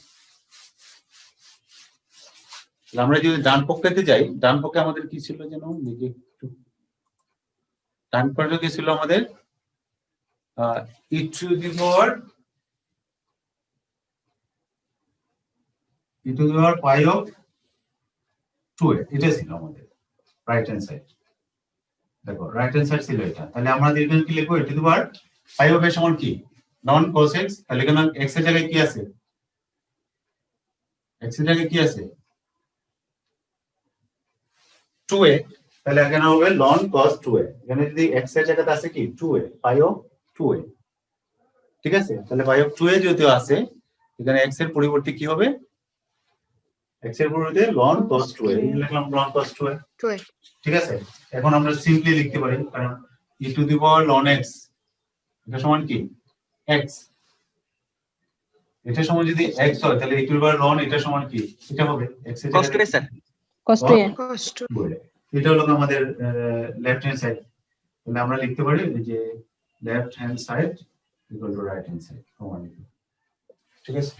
Speaker 1: আমরা যদি ডান পক্ষে যাই, ডান পক্ষে আমাদের কি ছিল যেন, ডান পক্ষে কি ছিল আমাদের e two the power pi of 2a, এটা ছিল আমাদের রাইট হ্যান্ড সাইড। দেখো রাইট হ্যান্ড সাইড ছিল এটা, তাহলে আমরা এখানে কি লিখবো, e two the power pi of a সমান কি লন cos x, তাহলে এখানে x এর জায়গায় কি আছে, x এর জায়গায় কি আছে 2a, তাহলে এখানে হবে ln cos 2a, এখানে যদি x এর জায়গাতে আছে কি 2a, pi of 2a, ঠিক আছে? তাহলে pi of 2a যদিও আছে, এখানে x এর পরিবর্তে কি হবে, x এর পরিবর্তে ln cos 2a, লিখলাম ln cos 2a,
Speaker 4: 2a
Speaker 1: ঠিক আছে? এখন আমরা সিম্পলি লিখতে পারি, কারণ e two the power ln x এটা সমান কি x, এটা সমান যদি x হয় তাহলে e two the power ln এটা সমান কি, এটা হবে x এর
Speaker 3: cos 2a
Speaker 1: জায়গাতে
Speaker 3: স্যার
Speaker 2: cos 2a
Speaker 4: cos 2
Speaker 1: বলে, এটা হলো আমাদের লেফট হ্যান্ড সাইড। তাহলে আমরা লিখতে পারি যে left hand side equal to right hand side সমান, ঠিক আছে?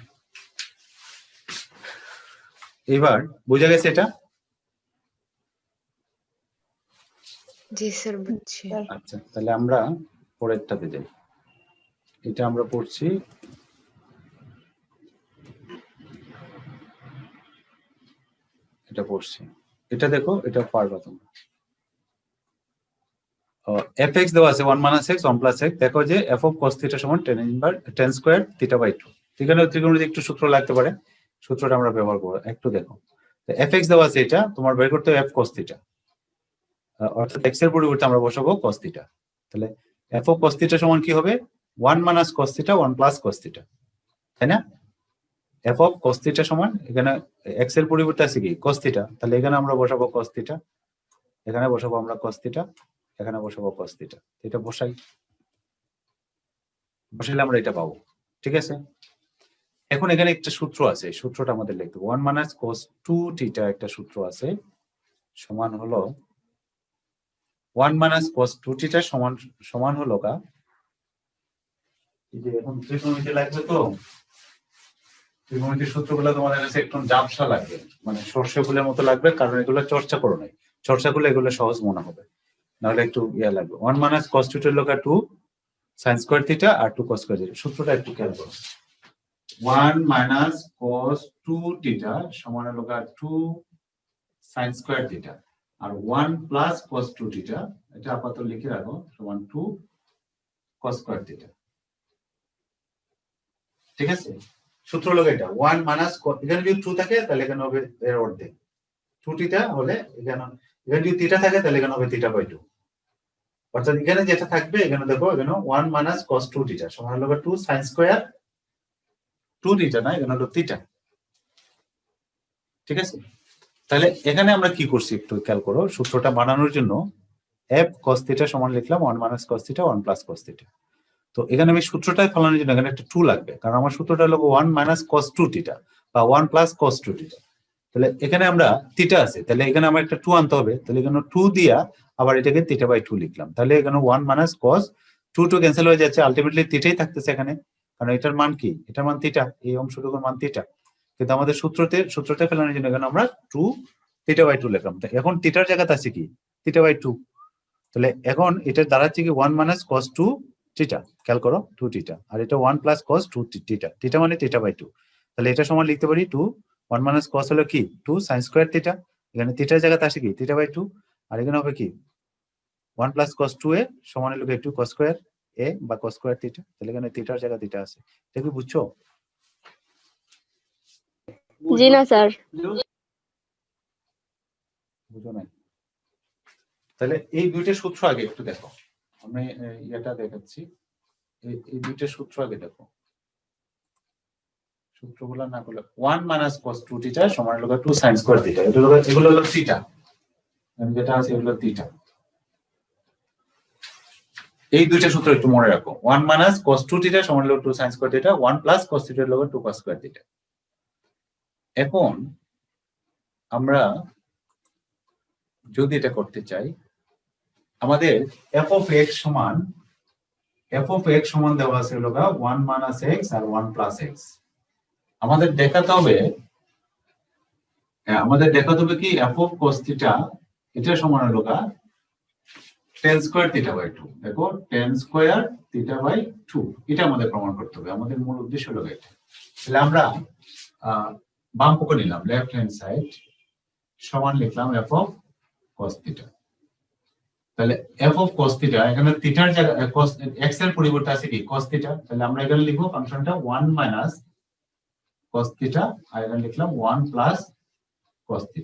Speaker 1: এবার বোঝা গেছে এটা?
Speaker 4: জি স্যার বুঝছি।
Speaker 1: আচ্ছা, তাহলে আমরা পরেরটাতে যাই। এটা আমরা পড়ছি এটা পড়ছি, এটা দেখো, এটা পারবা তোমরা। fx দেওয়া আছে 1 - x 1 + x, দেখো যে f of cos θ সমান tan স্কয়ার θ/2। এখানে ত্রিকোণমিতি একটু সূত্র লাগতে পারে, সূত্রটা আমরা ব্যবহার করব, একটু দেখো। তো fx দেওয়া আছে, এটা তোমার বের করতে হবে f cos θ, অর্থাৎ x এর পরিবর্তে আমরা বসাবো cos θ। তাহলে f of cos θ সমান কি হবে, 1 - cos θ 1 + cos θ, তাই না? f of cos θ সমান, এখানে x এর পরিবর্তে আছে কি cos θ, তাহলে এখানে আমরা বসাবো cos θ, এখানে বসাবো আমরা cos θ, এখানে বসাবো cos θ। এটা বসাইলে আমরা এটা পাবো, ঠিক আছে? এখন এখানে একটা সূত্র আছে, সূত্রটা আমাদের লিখতে হবে। 1 - cos 2θ একটা সূত্র আছে, সমান হলো 1 - cos 2θ সমান হলো কা, এই যে এখন ত্রিকোণমিতি লাগবে, তো ত্রিকোণমিতির সূত্রগুলো তোমাদের কাছে একটু জাপসা লাগবে, মানে সরষে ফুলের মতো লাগবে, কারণ এগুলো চর্চা করো নাই, চর্চা করলে এগুলো সহজ মনে হবে, নাহলে একটু ইয়া লাগবে। 1 - cos 2θ এর লোকা 2 sin স্কয়ার θ আর 2 cos স্কয়ার θ, সূত্রটা একটু খেয়াল করো। 1 - cos 2θ সমান হলো 2 sin স্কয়ার θ, আর 1 + cos 2θ, এটা আপাতত লিখে রাখো, সমান 2 cos স্কয়ার θ, ঠিক আছে? সূত্র হলো এটা 1 - এখানে যদি 2 থাকে তাহলে এখানে হবে এর অর্ধেক, 2θ হলে এখানে যদি θ থাকে তাহলে এখানে হবে θ/2, অর্থাৎ এখানে যেটা থাকবে, এখানে দেখো, এখানে 1 - cos 2θ সমান হলো 2 sin স্কয়ার 2θ, না এখানে হলো θ, ঠিক আছে? তাহলে এখানে আমরা কি করছি একটু খেয়াল করো, সূত্রটা বানানোর জন্য f cos θ সমান লিখলাম 1 - cos θ 1 + cos θ। তো এখানে আমি সূত্রটাই ফলানোর জন্য এখানে একটা 2 লাগবে, কারণ আমার সূত্রটা হলো 1 - cos 2θ বা 1 + cos 2θ। তাহলে এখানে আমরা θ আছে, তাহলে এখানে আমার একটা 2 আনতে হবে, তাহলে এখানে 2 দিয়া আবার এটাকে θ/2 লিখলাম, তাহলে এখানে 1 - cos 2 ক্যান্সেল হয়ে যাচ্ছে, আলটিমেটলি θই থাকতেছে এখানে, কারণ এটার মান কি, এটার মান θ, এই অংশটুকুর মান θ, কিন্তু আমাদের সূত্রতে ফেলানোর জন্য এখানে আমরা 2 θ/2 লিখলাম। এখন θটার জায়গাতে আছে কি θ/2, তাহলে এখন এটা দাঁড়াচ্ছে কি 1 - cos 2θ, খেয়াল করো 2θ, আর এটা 1 + cos 2θ, θ মানে θ/2, তাহলে এটা সমান লিখতে পারি 2 1 - cos হলো কি 2 sin স্কয়ার θ, এখানে θটার জায়গাতে আসে কি θ/2, আর এখানে হবে কি 1 + cos 2a সমান হলো 2 cos স্কয়ার a বা cos স্কয়ার θ, তাহলে এখানে θটার জায়গাতে θ আছে। এটা কি বুঝছো?
Speaker 2: জি না স্যার।
Speaker 1: বুঝো নাই? তাহলে এই দুইটা সূত্র আগে একটু দেখো, আমি এটা দেখাচ্ছি, এই দুইটা সূত্র আগে দেখো, সূত্রগুলো না করলে 1 - cos 2θ সমান হলো 2 sin স্কয়ার θ, এগুলো হলো θ, যেটা আছে এগুলো θ। এই দুইটা সূত্র একটু মনে রাখো, 1 - cos 2θ সমান হলো 2 sin স্কয়ার θ, 1 + cos θ হলো 2 cos স্কয়ার θ। এখন আমরা যদি এটা করতে চাই, আমাদের f of x সমান দেওয়া আছে হলো 1 - x আর 1 + x। আমাদের দেখাতে হবে কি f of cos θ এটা সমান হলো tan স্কয়ার θ/2, দেখো tan স্কয়ার θ/2, এটা আমাদের প্রমাণ করতে হবে, আমাদের মূল উদ্দেশ্য হলো এটা। তাহলে আমরা বাম পক্ষ নিলাম, লেফট হ্যান্ড সাইড সমান লিখলাম f of cos θ। তাহলে f of cos θ, এখানে θটার জায়গায় cos x এর পরিবর্তে আছে কি cos θ, তাহলে আমরা এখানে লিখবো ফাংশনটা 1 - cos θ, আর এখানে লিখলাম 1 + cos θ,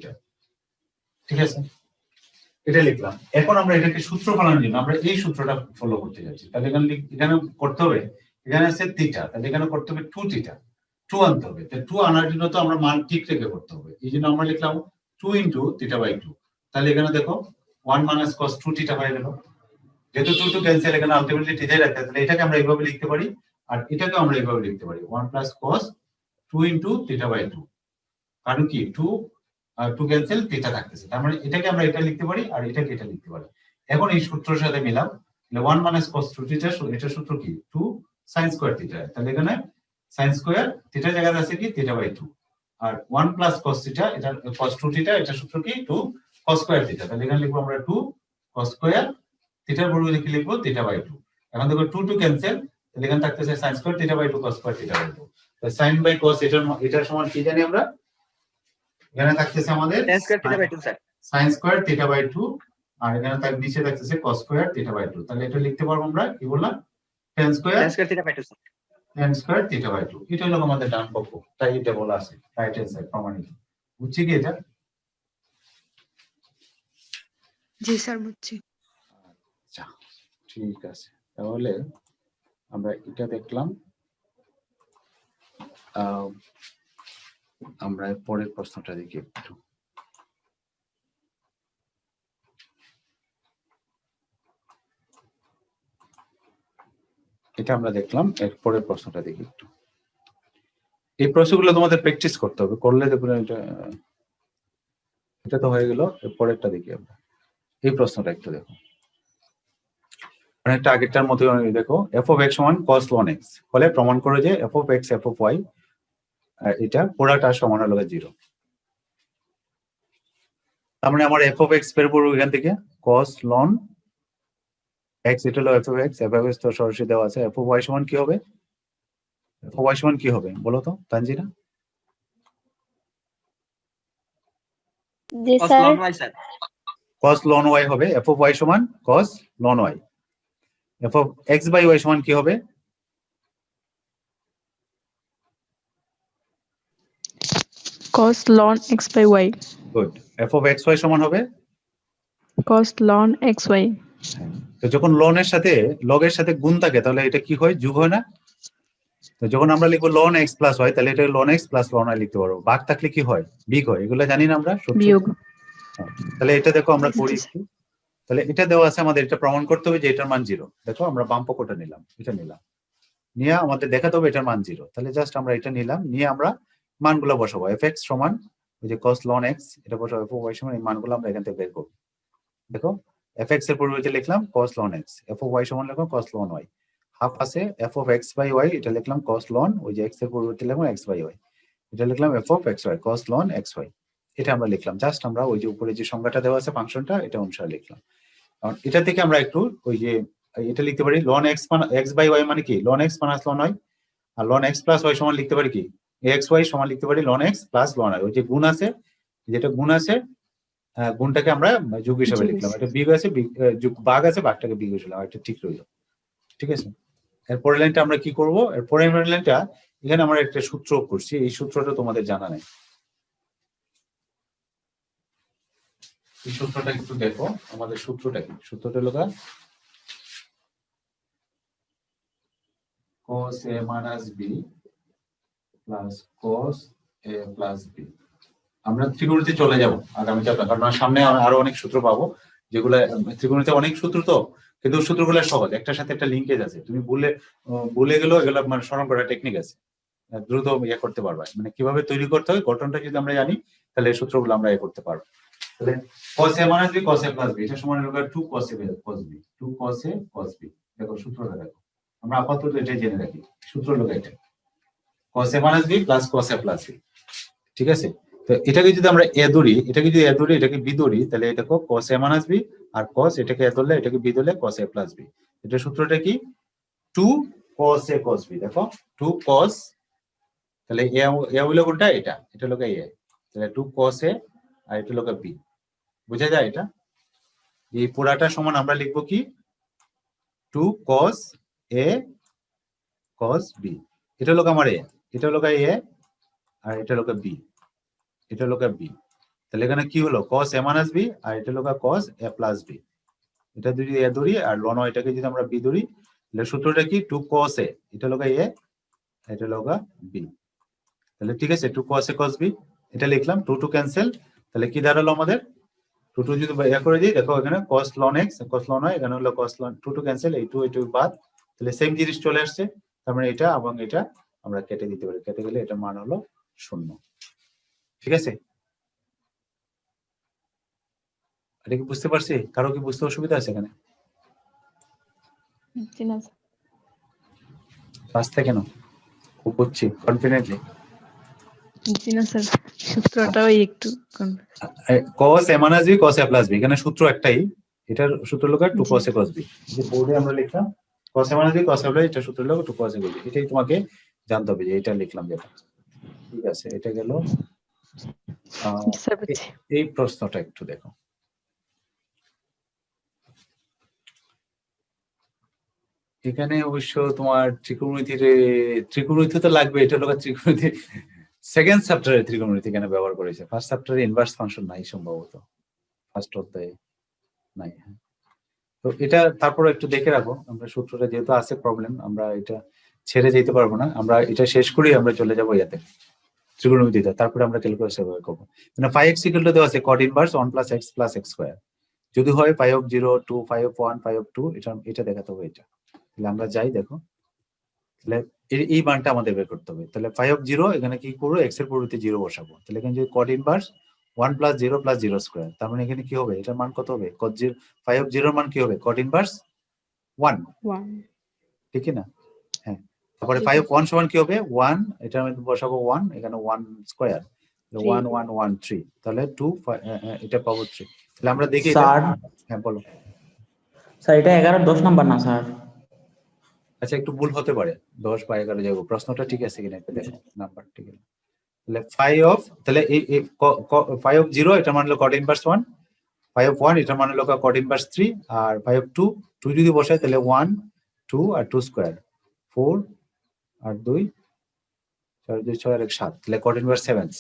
Speaker 1: ঠিক আছে? এটা লিখলাম। এখন আমরা এটাকে সূত্র ফলানোর জন্য আমরা এই সূত্রটা ফলো করতে যাচ্ছি। তাহলে এখানে করতে হবে, এখানে আছে থিটা, তাহলে এখানে করতে হবে 2 থিটা, 2 আনতে হবে। তাহলে 2 আনার জন্য তো আমরা মান ঠিক রেখে করতে হবে, এই জন্য আমরা লিখলাম 2 ইন্টু থিটা বাই 2। তাহলে এখানে দেখো 1 মাইনাস কস 2 থিটা হয়ে গেল। যেহেতু 2 টু ক্যান্সেল, এখানে আলটিমেটলি থিটাই রাখতে হবে, তাহলে এটাকে আমরা এইভাবে লিখতে পারি, আর এটাকেও আমরা এইভাবে লিখতে পারি 1 plus cos 2 into theta by 2। কারণ কি 2 আর 2 ক্যান্সেল, থিটা থাকতেছে, তার মানে এটাকে আমরা এটা লিখতে পারি আর এটাকে এটা লিখতে পারি। এখন এই সূত্রের সাথে মিলাম, তাহলে 1 মাইনাস cos 2 থিটা, এটা সূত্র কি 2 sin স্কয়ার থিটা। তাহলে এখানে sin স্কয়ার থিটা জায়গায় আছে কি থিটা বাই 2, আর 1 প্লাস cos থিটা, এটা cos 2 থিটা, এটা সূত্র কি 2 cos স্কয়ার থিটা। তাহলে এখানে লিখবো আমরা 2 cos স্কয়ার থিটার পরিবর্তে কি লিখবো থিটা বাই 2। এখন দেখো 2 টু ক্যান্সেল, তাহলে এখানে থাকতেছে sin square theta by 2 cos square theta by 2। তাহলে sin বাই cos এটার সমান কি জানি আমরা, এখানে থাকতেছে আমাদের
Speaker 3: tan square theta by 2 sir.
Speaker 1: sin square theta by 2, আর এখানে তার নিচে থাকতেছে cos স্কয়ার থিটা বাই 2। তাহলে এটা লিখতে পারবো আমরা কি বললাম, tan square
Speaker 3: theta by 2 sir.
Speaker 1: tan square theta by 2। এটা হলো আমাদের ডান পক্ষ, তাই এটা বলা আছে রাইট হ্যান্ড সাইড প্রমাণিত। বুঝছি কি এটা?
Speaker 4: জি স্যার বুঝছি।
Speaker 1: আচ্ছা ঠিক আছে, তাহলে আমরা এটা দেখলাম। আমরা পরের প্রশ্নটা দেখি একটু। এটা আমরা দেখলাম, এর পরের প্রশ্নটা দেখি একটু। এই প্রশ্নগুলো তোমাদের প্র্যাকটিস করতে হবে, করলে দেখুন এটা তো হয়ে গেল। এর পরেরটা দেখি আমরা, এই প্রশ্নটা একটু দেখো, অনেকটা আগেরটার মতো দেখো। f of x সমান cos ln x হলে প্রমাণ করে যে f of x f of y এটা পুরাটা সমান হলো 0। তার মানে আমার f of x বের করব এখান থেকে cos ln x, এটা হলো f of x, f of x তো সরাসরি দেওয়া আছে। f of y সমান কি হবে, f of y সমান কি হবে বলো তো তানজিনা?
Speaker 2: জি
Speaker 3: cos
Speaker 2: sir.
Speaker 3: ln y sir.
Speaker 1: cos ln y হবে, f of y সমান cos ln y। f of x by y সমান কি হবে?
Speaker 2: cos ln x by y,
Speaker 1: good. f of x y সমান হবে
Speaker 2: cos ln x y।
Speaker 1: তো যখন ln এর সাথে log এর সাথে গুণ থাকে তাহলে এটা কি হয়, যোগ হয় না? তো যখন আমরা লিখবো ln x প্লাস y, তাহলে এটা ln x plus ln y লিখতে পারবো। ভাগ থাকলে কি হয়, বিয়োগ হয়, এগুলো জানি না আমরা সূত্র।
Speaker 2: বিয়োগ।
Speaker 1: হ্যাঁ, তাহলে এটা দেখো আমরা করি একটু। তাহলে এটা দেওয়া আছে, আমাদের এটা প্রমাণ করতে হবে যে এটার মান 0। দেখো আমরা বাম পক্ষটা নিলাম, এটা নিলাম, নিয়ে আমাদের দেখাতে হবে এটার মান 0। তাহলে জাস্ট আমরা এটা নিলাম, নিয়ে আমরা মানগুলো বসাবো। fx সমান ওই যে cos ln x, এটা বসাবো। f of y সমান এই মানগুলো আমরা এখান থেকে বের করব। দেখো fx এর পরিবর্তে লিখলাম cos ln x, f of y সমান লিখলাম cos ln y। হাফ আছে f of x by y, এটা লিখলাম cos ln, ওই যে x এর পরিবর্তে লিখলাম x by y, এটা লিখলাম f of x y cos ln x y। এটা আমরা লিখলাম, জাস্ট আমরা ওই যে উপরে যে সংজ্ঞাটা দেওয়া আছে ফাংশনটা, এটা অনুসারে লিখলাম। কারণ এটা থেকে আমরা একটু ওই যে এটা লিখতে পারি ln x x by y মানে কি ln x minus ln y, আর ln x প্লাস y সমান লিখতে পারি কি ax y সমান লিখতে পারি ln x plus ln y। ওই যে গুণ আছে, যেটা গুণ আছে, গুণটাকে আমরা যোগ হিসাবে লিখলাম, এটা বিয়োগ আছে, ভাগ আছে, ভাগটাকে বিয়োগ হিসাবে, এটা ঠিক রইল। ঠিক আছে, এর পরের লাইনটা আমরা কি করব, এর পরের লাইনটা এখানে আমরা একটা সূত্র করছি, এই সূত্রটা তোমাদের জানা নেই। এই সূত্রটা একটু দেখো, আমাদের সূত্রটা কি, সূত্রটা হলো cos a minus b plus cos a plus b। আমরা ত্রিকোণমিতিতে চলে যাব আগামী চ্যাপ্টার, কারণ সামনে আরো অনেক সূত্র পাবো, যেগুলো ত্রিকোণমিতিতে অনেক সূত্র তো, কিন্তু সূত্রগুলো সহজ, একটার সাথে একটা লিঙ্কেজ আছে। তুমি ভুলে গেলেও এগুলো মানে স্মরণ করার টেকনিক আছে, দ্রুত ইয়ে করতে পারবা। মানে কিভাবে তৈরি করতে হয় গঠনটা যদি আমরা জানি, তাহলে এই সূত্রগুলো আমরা ইয়ে করতে পারবো। তাহলে cos a minus b cos a plus b, এটা সমান হলো 2 cos a cos b, 2 cos a cos b। দেখো সূত্রটা দেখো, আমরা আপাতত এটাই জেনে রাখি, সূত্র হলো এটা cos a minus b plus cos a plus b। ঠিক আছে, তো এটাকে যদি আমরা a ধরি, এটাকে যদি a ধরি, এটাকে b ধরি, তাহলে দেখো cos a minus b R cos, এটাকে a ধরলে এটাকে b ধরলে cos a plus b। এটা সূত্রটা কি 2 cos a cos b। দেখো 2 cos, তাহলে a হলো কোনটা, এটা হলো a, তাহলে 2 cos a আর এটা হলো b। বুঝা যায় এটা? এই পুরাটা সমান আমরা লিখবো কি 2 cos a cos b। এটা হলো আমার a, এটা হলো a, আর এটা হলো b, এটা হলো b। তাহলে এখানে কি হলো cos a minus b আর এটা হলো cos a plus b, এটা যদি a ধরি আর ln এটাকে যদি আমরা b ধরি তাহলে সূত্রটা কি 2 cos a, এটা হলো a এটা হলো b। তাহলে ঠিক আছে 2 cos a cos b এটা লিখলাম, 2 2 ক্যান্সেল, তাহলে কি দাঁড়ালো আমাদের 2 2 যদি ইয়া করে দিই, দেখো এখানে cos ln x cos ln y, এখানে হলো cos ln 2 2 ক্যান্সেল, এই 2 এই 2 বাদ, তাহলে সেম জিনিস চলে আসছে। তার মানে এটা এবং এটা আমরা কেটে দিতে পারি, কেটে গেলে এটা মান হলো 0। ঠিক আছে, এটা কি বুঝতে পারছি? কারো কি বুঝতে অসুবিধা আছে এখানে?
Speaker 2: জি না স্যার।
Speaker 1: আসতে কেন? খুব বুঝছি কনফিডেন্টলি।
Speaker 2: জি না স্যার, সূত্রটাও একটু
Speaker 1: cos a minus b cos a plus b, এখানে সূত্র একটাই, এটার সূত্র হলো 2 cos a cos b, যে বোর্ডে আমরা লিখলাম cos a minus b cos a plus b, এটা সূত্র হলো 2 cos a cos b, এটাই তোমাকে জানতে হবে যে এটা লিখলাম যেটা। ঠিক আছে, এটা গেল।
Speaker 2: স্যার বুঝছি।
Speaker 1: এই প্রশ্নটা একটু দেখো, এখানে অবশ্য তোমার ত্রিকোণমিতি তো লাগবে, এটা হলো ত্রিকোণমিতি সেকেন্ড চ্যাপ্টারে ত্রিকোণমিতি এখানে ব্যবহার করেছে, ফার্স্ট চ্যাপ্টারে ইনভার্স ফাংশন নাই সম্ভবত, ফার্স্ট অধ্যায়ে নাই। তো এটা তারপর একটু দেখে রাখো, আমরা সূত্রটা যেহেতু আছে প্রবলেম, আমরা এটা ছেড়ে যেতে পারবো না, আমরা এটা শেষ করেই আমরা চলে যাবো ইয়াতে ত্রিকোণমিতিতে, তারপরে আমরা ক্যালকুলাস করবো। মানে 5x ইকুয়াল টু দেওয়া আছে cot inverse 1 + x + x square, যদি হয় 5 2 5 1 5 2, এটা দেখাতে হবে। এটা তাহলে আমরা যাই, দেখো তাহলে এই মানটা আমাদের বের করতে হবে। তাহলে 5 এখানে কি করবো, x এর পরিবর্তে 0 বসাবো, তাহলে এখানে যদি cot ইনভার্স 1 + 0 + 0 স্কয়ার, তার মানে এখানে কি হবে, এটার মান কত হবে, cot 0 5 এর মান কি হবে, cot ইনভার্স 1,
Speaker 2: 1
Speaker 1: ঠিক না? হ্যাঁ, তারপরে 5 1 সমান কি হবে 1, এটা আমি বসাবো 1, এখানে 1 স্কয়ার, 1 1 1 3, তাহলে 2 এটা পাবো 3। তাহলে আমরা দেখি এটা।
Speaker 5: স্যার
Speaker 1: হ্যাঁ বলো।
Speaker 5: স্যার এটা 11 10 নাম্বার না স্যার?
Speaker 1: আচ্ছা, একটু ভুল হতে পারে, 10 বা 11 যাবো, প্রশ্নটা ঠিক আছে কিনা একটু দেখো, নাম্বার ঠিক আছে। তাহলে 5 তাহলে এই 5 এটা মান হলো cot ইনভার্স 1, 5 1 এটা মান হলো cot ইনভার্স 3, আর 5 2 যদি বসাই তাহলে 1 2 আর 2 স্কয়ার 4 আর 2 4 2 6 আর 1 7, তাহলে cot ইনভার্স 7।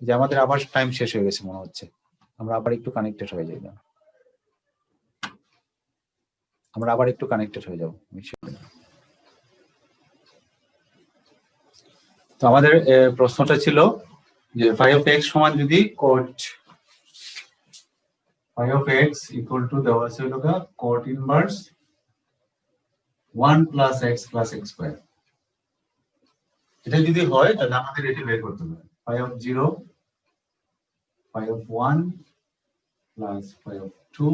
Speaker 1: যে আমাদের আবার টাইম শেষ হয়ে গেছে মনে হচ্ছে, আমরা আবার একটু কানেক্টেড হয়ে যাই, আমরা আবার একটু কানেক্টেড হয়ে যাব। তো আমাদের প্রশ্নটা ছিল যে 5x সমান যদি cot 5x ইকুয়াল টু দেওয়া আছে হলো cot inverse 1 + x + x square, এটা যদি হয় তাহলে আমাদের এটি বের করতে হবে 5 1 + 5 2,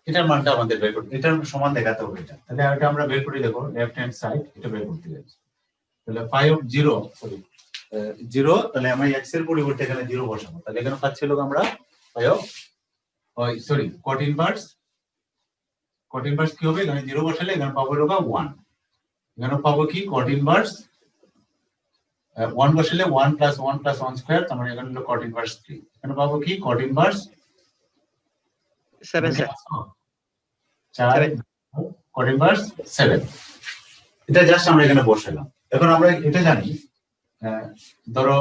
Speaker 1: এটার মানটা আমাদের বের করতে, এটার সমান দেখাতে হবে এটা। তাহলে এটা আমরা বের করে দেখো, লেফট হ্যান্ড সাইড এটা বের করতে যাচ্ছি। তাহলে 5 0, তাহলে আমরা x এর পরিবর্তে এখানে 0 বসাবো, তাহলে এখানে পাচ্ছি লোক আমরা 5 cot ইনভার্স কি হবে, এখানে 0 বসালে এখানে পাবো লোক 1, এখানে পাবো কি cot ইনভার্স 1 বসালে 1 + 1 + 1 স্কয়ার, তার মানে এখানে হলো cot ইনভার্স 3, এখানে পাবো কি cot inverse
Speaker 3: 7 sir
Speaker 1: 4 cot inverse 7, এটা জাস্ট আমরা এখানে বসালাম। এখন আমরা এটা জানি, ধরো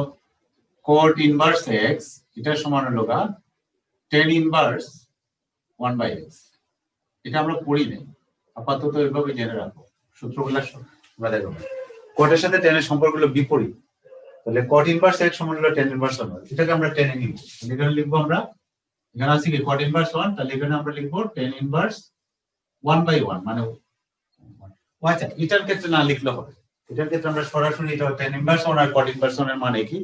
Speaker 1: cot ইনভার্স x এটা সমান হলো tan ইনভার্স 1/x, এটা আমরা পড়ি নাই, আপাতত এইভাবে জেনে রাখো, সূত্রগুলো আমরা দেখো cot এর সাথে tan এর সম্পর্কগুলো বিপরীত, তাহলে cot ইনভার্স x সমান হলো tan ইনভার্স 1, এটাকে আমরা টেনে নিব, এখানে লিখবো আমরা, এখানে আছে কি cot ইনভার্স 1, তাহলে এখানে আমরা লিখবো tan ইনভার্স 1/1, মানে আচ্ছা এটার ক্ষেত্রে না লিখলে হবে, এটার ক্ষেত্রে আমরা সরাসরি এটা tan ইনভার্স 1 আর cot ইনভার্স 1 এর মানে কি,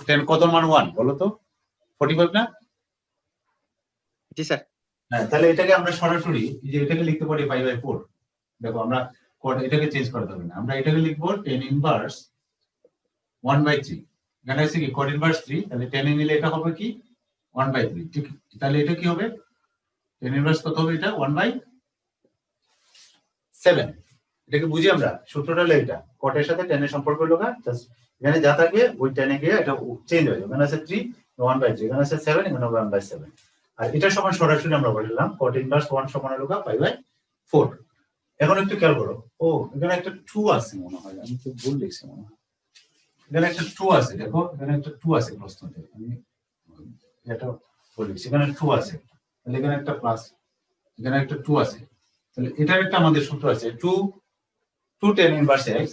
Speaker 1: tan কত মান 1 বলো তো, 45 না?
Speaker 3: জি স্যার।
Speaker 1: হ্যাঁ, তাহলে এটাকে আমরা সরাসরি যে এটাকে লিখতে পারি 5/4, দেখো আমরা এটাকে চেঞ্জ করতে হবে না, আমরা এটাকে লিখবো tan ইনভার্স 1/3, এখানে আছে কি cot ইনভার্স 3, তাহলে tan এ নিলে এটা হবে কি 1/3, ঠিক? তাহলে এটা কি হবে, tan ইনভার্স কত হবে, এটা 1/7, এটাকে বুঝি আমরা, সূত্রটা হলো এটা, cot এর সাথে tan এর সম্পর্ক হলো জাস্ট এখানে যা থাকে ওই tan এ গিয়ে এটা চেঞ্জ হয়ে যাবে, এখানে আছে 3 1/3, এখানে আছে 7, এখানে 1/7, আর এটা সমান সরাসরি আমরা বললাম cot ইনভার্স 1 সমান হলো 5/4। এখন একটু খেয়াল করো, ও এখানে একটা 2 আছে মনে হয়, আমি তো ভুল লিখছি মনে হয়, এখানে একটা 2 আছে, দেখো এখানে একটা 2 আছে প্রশ্নতে, আমি এটা বলি সেখানে 2 আছে, তাহলে এখানে একটা প্লাস, এখানে একটা 2 আছে, তাহলে এটার একটা আমাদের সূত্র আছে 2 tan ইনভার্স x,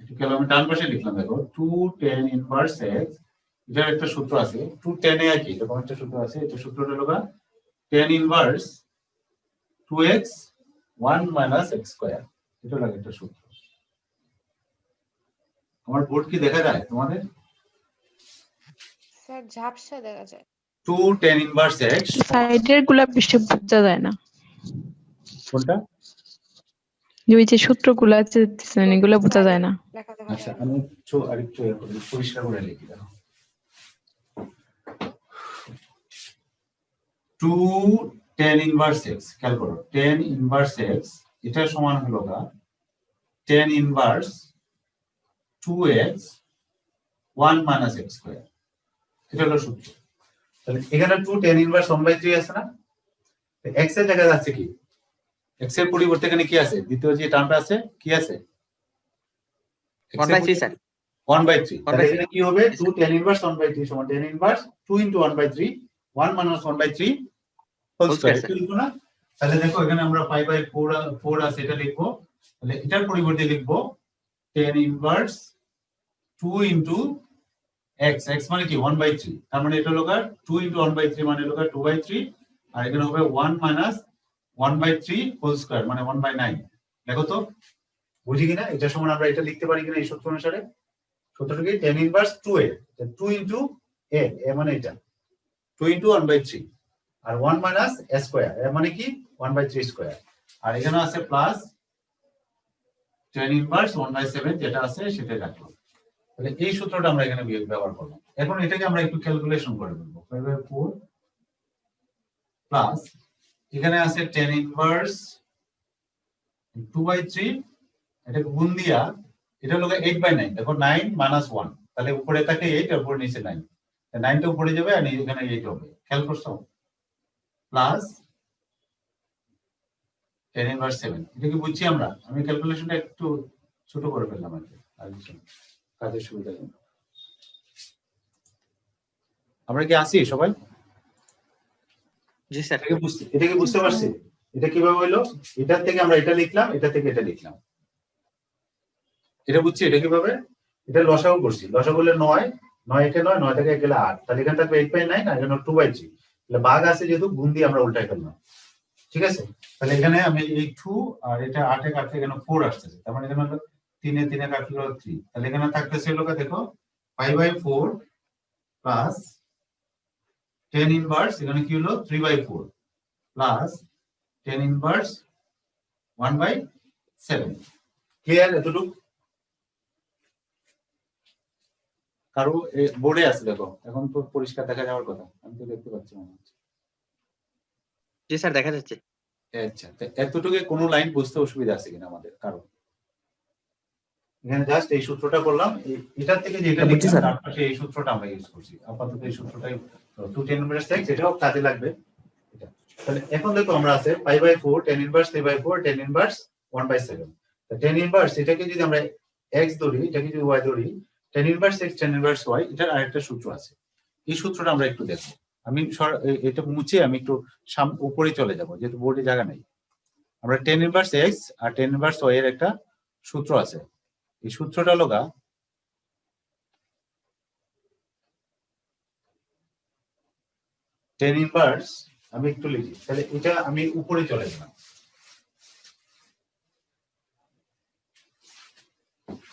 Speaker 1: একটু খেয়াল আমি ডান পাশে লিখলাম দেখো 2 tan ইনভার্স x, এটার একটা সূত্র আছে 2 tan a কি এরকম একটা সূত্র আছে, এটা সূত্রটা হলো tan inverse 2x 1 minus x square, এটা লাগে একটা সূত্র। আমার বোর্ড কি দেখা যায় তোমাদের?
Speaker 4: স্যার ঝাপসা দেখা যায়।
Speaker 1: 2 tan ইনভার্স x,
Speaker 2: সাইডের গুলা বেশি বোঝা যায় না,
Speaker 1: কোনটা?
Speaker 2: যে ওই যে সূত্রগুলা আছে দিছেন, এগুলা বোঝা যায় না।
Speaker 4: লেখা দেখা
Speaker 1: আচ্ছা
Speaker 4: যায় না।
Speaker 1: আমি আরেকটু পরিষ্কার করে লিখি দেখো 2 tan ইনভার্স x, খেয়াল করো tan ইনভার্স x এটা সমান হলো tan inverse 2x 1 minus x square, এটা হলো সূত্র। তাহলে এখানে 2 tan ইনভার্স 1/3 আছে না, x এর জায়গায় আছে কি, x এর পরিবর্তে এখানে কি আছে, দ্বিতীয় যে টার্মটা আছে কি আছে,
Speaker 3: 1/3 স্যার
Speaker 1: 1/3, তাহলে
Speaker 3: 1/3
Speaker 1: এখানে কি হবে 2 tan ইনভার্স 1/3 সমান tan inverse 2 into 1/3 1 minus 1/3 whole square, এটা লিখবো না? তাহলে দেখো এখানে আমরা 5/4 আছে এটা লিখবো, তাহলে এটার পরিবর্তে লিখবো tan inverse 2 into x, x মানে কি 1/3, তার মানে এটা হলো 2 ইনটু 1/3 মানে হলো 2/3, আর এখানে হবে 1 মাইনাস 1/3 হোল স্কয়ার মানে 1/9। দেখো তো বুঝি কিনা, এটা সমান আমরা এটা লিখতে পারি কিনা এই সূত্র অনুসারে? সূত্রটা কি tan inverse 2a, 2 into a, a মানে এটা 2 ইনটু 1/3 আর 1 মাইনাস a স্কয়ার, a মানে কি 1/3 স্কয়ার, আর এখানে আছে প্লাস tan ইনভার্স 1/7 যেটা আছে সেটা রাখলাম। তাহলে এই সূত্রটা আমরা এখানে ব্যবহার করলাম। এখন এটাকে আমরা একটু ক্যালকুলেশন করে ফেলবো 5/4 প্লাস এখানে আছে tan ইনভার্স 2/3, এটাকে গুণ দিয়া এটা হলো 8/9, দেখো 9 মাইনাস 1, তাহলে উপরে থাকে 8 আর উপরে নিচে 9, 9 টা উপরে যাবে আর এখানে 8 হবে, খেয়াল করছো? প্লাস tan ইনভার্স 7, এটা কি বুঝছি আমরা? আমি ক্যালকুলেশনটা একটু ছোট করে ফেললাম আর কি, আর কিছু কাজের সুবিধার জন্য। আমরা কি আসি সবাই?
Speaker 3: জি স্যার
Speaker 1: এটাকে বুঝতে পারছি? এটা কিভাবে হলো, এটার থেকে আমরা এটা লিখলাম, এটা থেকে এটা লিখলাম, এটা বুঝছি এটা কিভাবে? এটা লসাগু করছি, লসাগু হলে 9, 9 একে 9, 9 থেকে 1 গেলে 8, তাহলে এখানে থাকবে 8/9 আর এখানে 2/3, তাহলে ভাগ আছে যেহেতু গুণ দিয়ে আমরা উল্টাই ফেললাম, ঠিক আছে? তাহলে এখানে আমি এই 2 আর এটা 8 এ কাটলে এখানে 4 আসতেছে, তার মানে এখানে হলো 3 এ 3 এ কাটলে 3, তাহলে এখানে থাকতেছে হলো দেখো 5/4 প্লাস tan ইনভার্স এখানে কি হলো 3/4 প্লাস tan ইনভার্স 1/7, ক্লিয়ার এতটুকু? কারো বোর্ডে আছে দেখো, এখন তো পরিষ্কার দেখা যাওয়ার কথা, আমি তো দেখতে পাচ্ছি মনে হচ্ছে।
Speaker 3: জি স্যার দেখা যাচ্ছে।
Speaker 1: আচ্ছা, এতটুকু কোনো লাইন বুঝতে অসুবিধা আছে কিনা আমাদের কারো? এখানে জাস্ট এই সূত্রটা করলাম, এটার থেকে যেটা
Speaker 5: বুঝছি
Speaker 1: লিখলাম
Speaker 5: স্যার।
Speaker 1: তার পাশে এই সূত্রটা আমরা ইউজ করছি, আপাতত এই সূত্রটাই 2 tan ইনভার্স x, এটাও কাজে লাগবে এটা। তাহলে এখন দেখো আমরা আছে 5/4 tan ইনভার্স 3/4 tan ইনভার্স 1/7, তো tan ইনভার্স এটাকে যদি আমরা x ধরি, এটাকে যদি y ধরি, tan inverse x tan inverse y, এটার আরেকটা সূত্র আছে, এই সূত্রটা আমরা একটু দেখব। আমি এটা মুছে আমি একটু উপরে চলে যাব যেহেতু বোর্ডে জায়গা নেই। আমরা tan ইনভার্স x আর tan ইনভার্স y এর একটা সূত্র আছে, এই সূত্রটা হলো tan ইনভার্স, আমি একটু লিখি, তাহলে এটা আমি উপরে চলে গেলাম,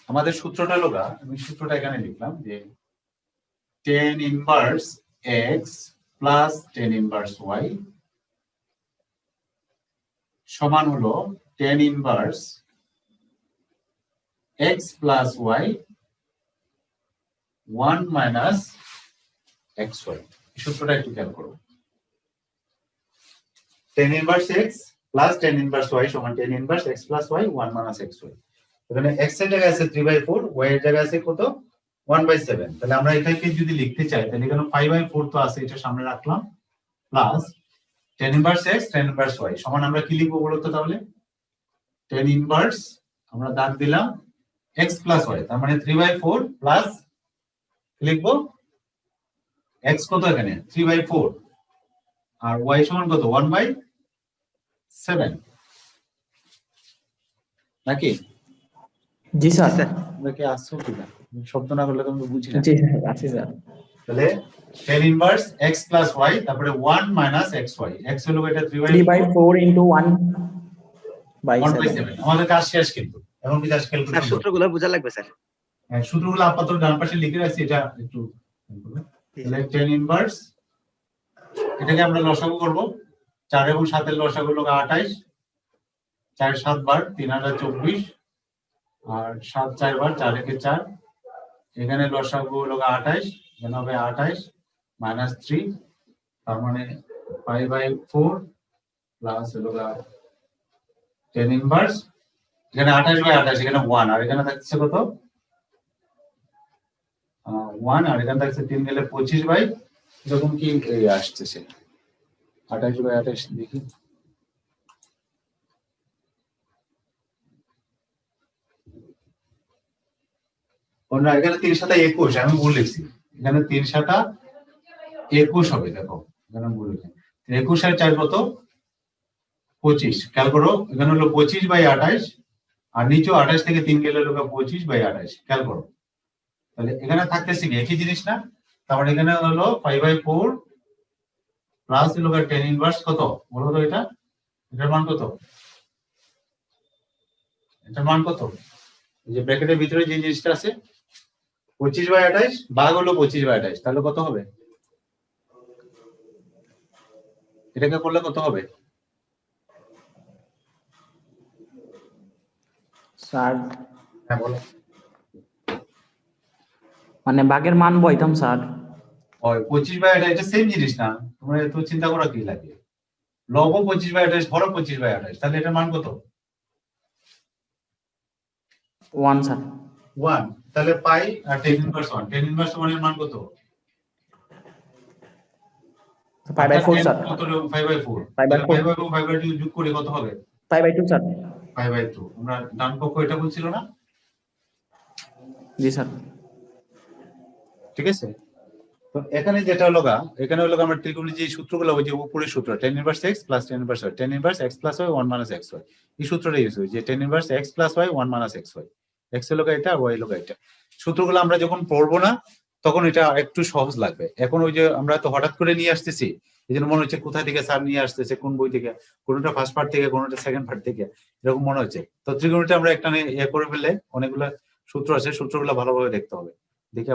Speaker 1: আমাদের সূত্রটা হলো আমি সূত্রটা এখানে লিখলাম যে tan inverse x plus tan inverse y সমান হলো tan inverse x plus y 1 minus xy, এই সূত্রটা একটু খেয়াল করো। tan inverse x plus tan inverse y সমান tan inverse x plus y 1 minus xy, এখানে x এর জায়গায় আছে 3/4, y এর জায়গায় আছে কত 1/7, তাহলে আমরা এটাকে যদি লিখতে চাই তাহলে এখানে 5/4 তো আছে, এটা সামনে রাখলাম, plus tan inverse x tan inverse y সমান আমরা কি লিখবো বলতো? তাহলে tan ইনভার্স আমরা দাগ দিলাম x প্লাস y, তার মানে 3/4 প্লাস লিখবো এক্স কত এখানে 3/4 আর ওয়াই সমান কত 1/7 নাকি?
Speaker 5: জি স্যার।
Speaker 3: স্যার
Speaker 1: আমরা কি আসছো কিনা শব্দ না করলে তো আমি বুঝি না।
Speaker 5: জি স্যার, আছি স্যার।
Speaker 1: তাহলে tan inverse x plus y তারপরে 1 মাইনাস xy x হলো এটা 3/4
Speaker 5: 3/4 into 1/7
Speaker 1: আমাদের কাজ শেষ কিন্তু এখন কি কাজ
Speaker 3: স্যার
Speaker 1: ক্যালকুলেশন করব।
Speaker 3: সূত্রগুলো বোঝা লাগবে স্যার।
Speaker 1: হ্যাঁ সূত্রগুলো আপাতত ডান পাশে লিখে রাখছি এটা একটু তাহলে tan ইনভার্স এটাকে আমরা লসাগু করব 4 এবং 7 এর লসাগু হলো 28 4 7 বার 3024 আর 7 4 বার 4 একে 4 এখানে লসাগু হলো 28 এখানে হবে 28 মাইনাস 3 তার মানে 5/4 প্লাস হলো tan ইনভার্স এখানে 28/28 এখানে 1 আর এখানে থাকছে কত 1 আর এখানে থাকছে 3 গেলে 25 বাই এরকম কি এই আসতেছে 28/28 দেখি না এখানে 3 7 21 আমি ভুল লিখছি এখানে 3 7 21 হবে দেখো এখানে ভুল লিখছি 21 আর 4 কত 25 খেয়াল করো এখানে হলো 25/28 আর নিচে 28 থেকে 3 গেলে হলো 25/28 খেয়াল করো তাহলে এখানে থাকতেছে কি একই জিনিস না তারপর এখানে হলো 5/4 প্লাস হলো tan ইনভার্স কত বলো তো এটার মান কত এটার মান কত এই যে ব্র্যাকেটের ভিতরে যে জিনিসটা আছে 25/28 ভাগ হলো 25/28 তাহলে কত হবে এটাকে করলে কত হবে
Speaker 5: স্যার
Speaker 1: হ্যাঁ বলো
Speaker 5: মানে ভাগের মান বইতাম স্যার।
Speaker 1: ওই 25/28 এটা সেম জিনিস না তোমরা এত চিন্তা করা কি লাগে লব 25/28 হরও 25/28 তাহলে এটার মান কত
Speaker 5: 1 স্যার।
Speaker 1: 1 তাহলে পাই আর tan ইনভার্স 1 tan ইনভার্স 1 এর মান কত
Speaker 5: 5/4 স্যার।
Speaker 1: কত 5/4
Speaker 5: 5/4
Speaker 1: 5/4 5/2 যোগ করে কত হবে
Speaker 5: 5/2 স্যার।
Speaker 1: 5/2 আমরা ডান পক্ষ এটা বলছিল না
Speaker 5: জি স্যার।
Speaker 1: ঠিক আছে তো এখানে যেটা হলো এখানে হলো আমরা ত্রিকোণমিতির যে সূত্রগুলো ওই যে উপরের সূত্র tan inverse x plus tan inverse y tan inverse x plus y 1 minus xy এই সূত্রটা ইউজ হয় যে tan inverse x plus y 1 minus xy x এর লোক এটা আর y এর লোক এটা সূত্রগুলো আমরা যখন পড়বো না তখন এটা একটু সহজ লাগবে এখন ওই যে আমরা তো হঠাৎ করে নিয়ে আসতেছি এইজন্য মনে হচ্ছে কোথা থেকে স্যার নিয়ে আসতেছে কোন বই থেকে কোনটা ফার্স্ট পার্ট থেকে কোনটা সেকেন্ড পার্ট থেকে এরকম মনে হচ্ছে তো ত্রিকোণমিতি আমরা একটা করে ফেললে অনেকগুলো সূত্র আছে সূত্রগুলো ভালোভাবে দেখতে হবে দেখে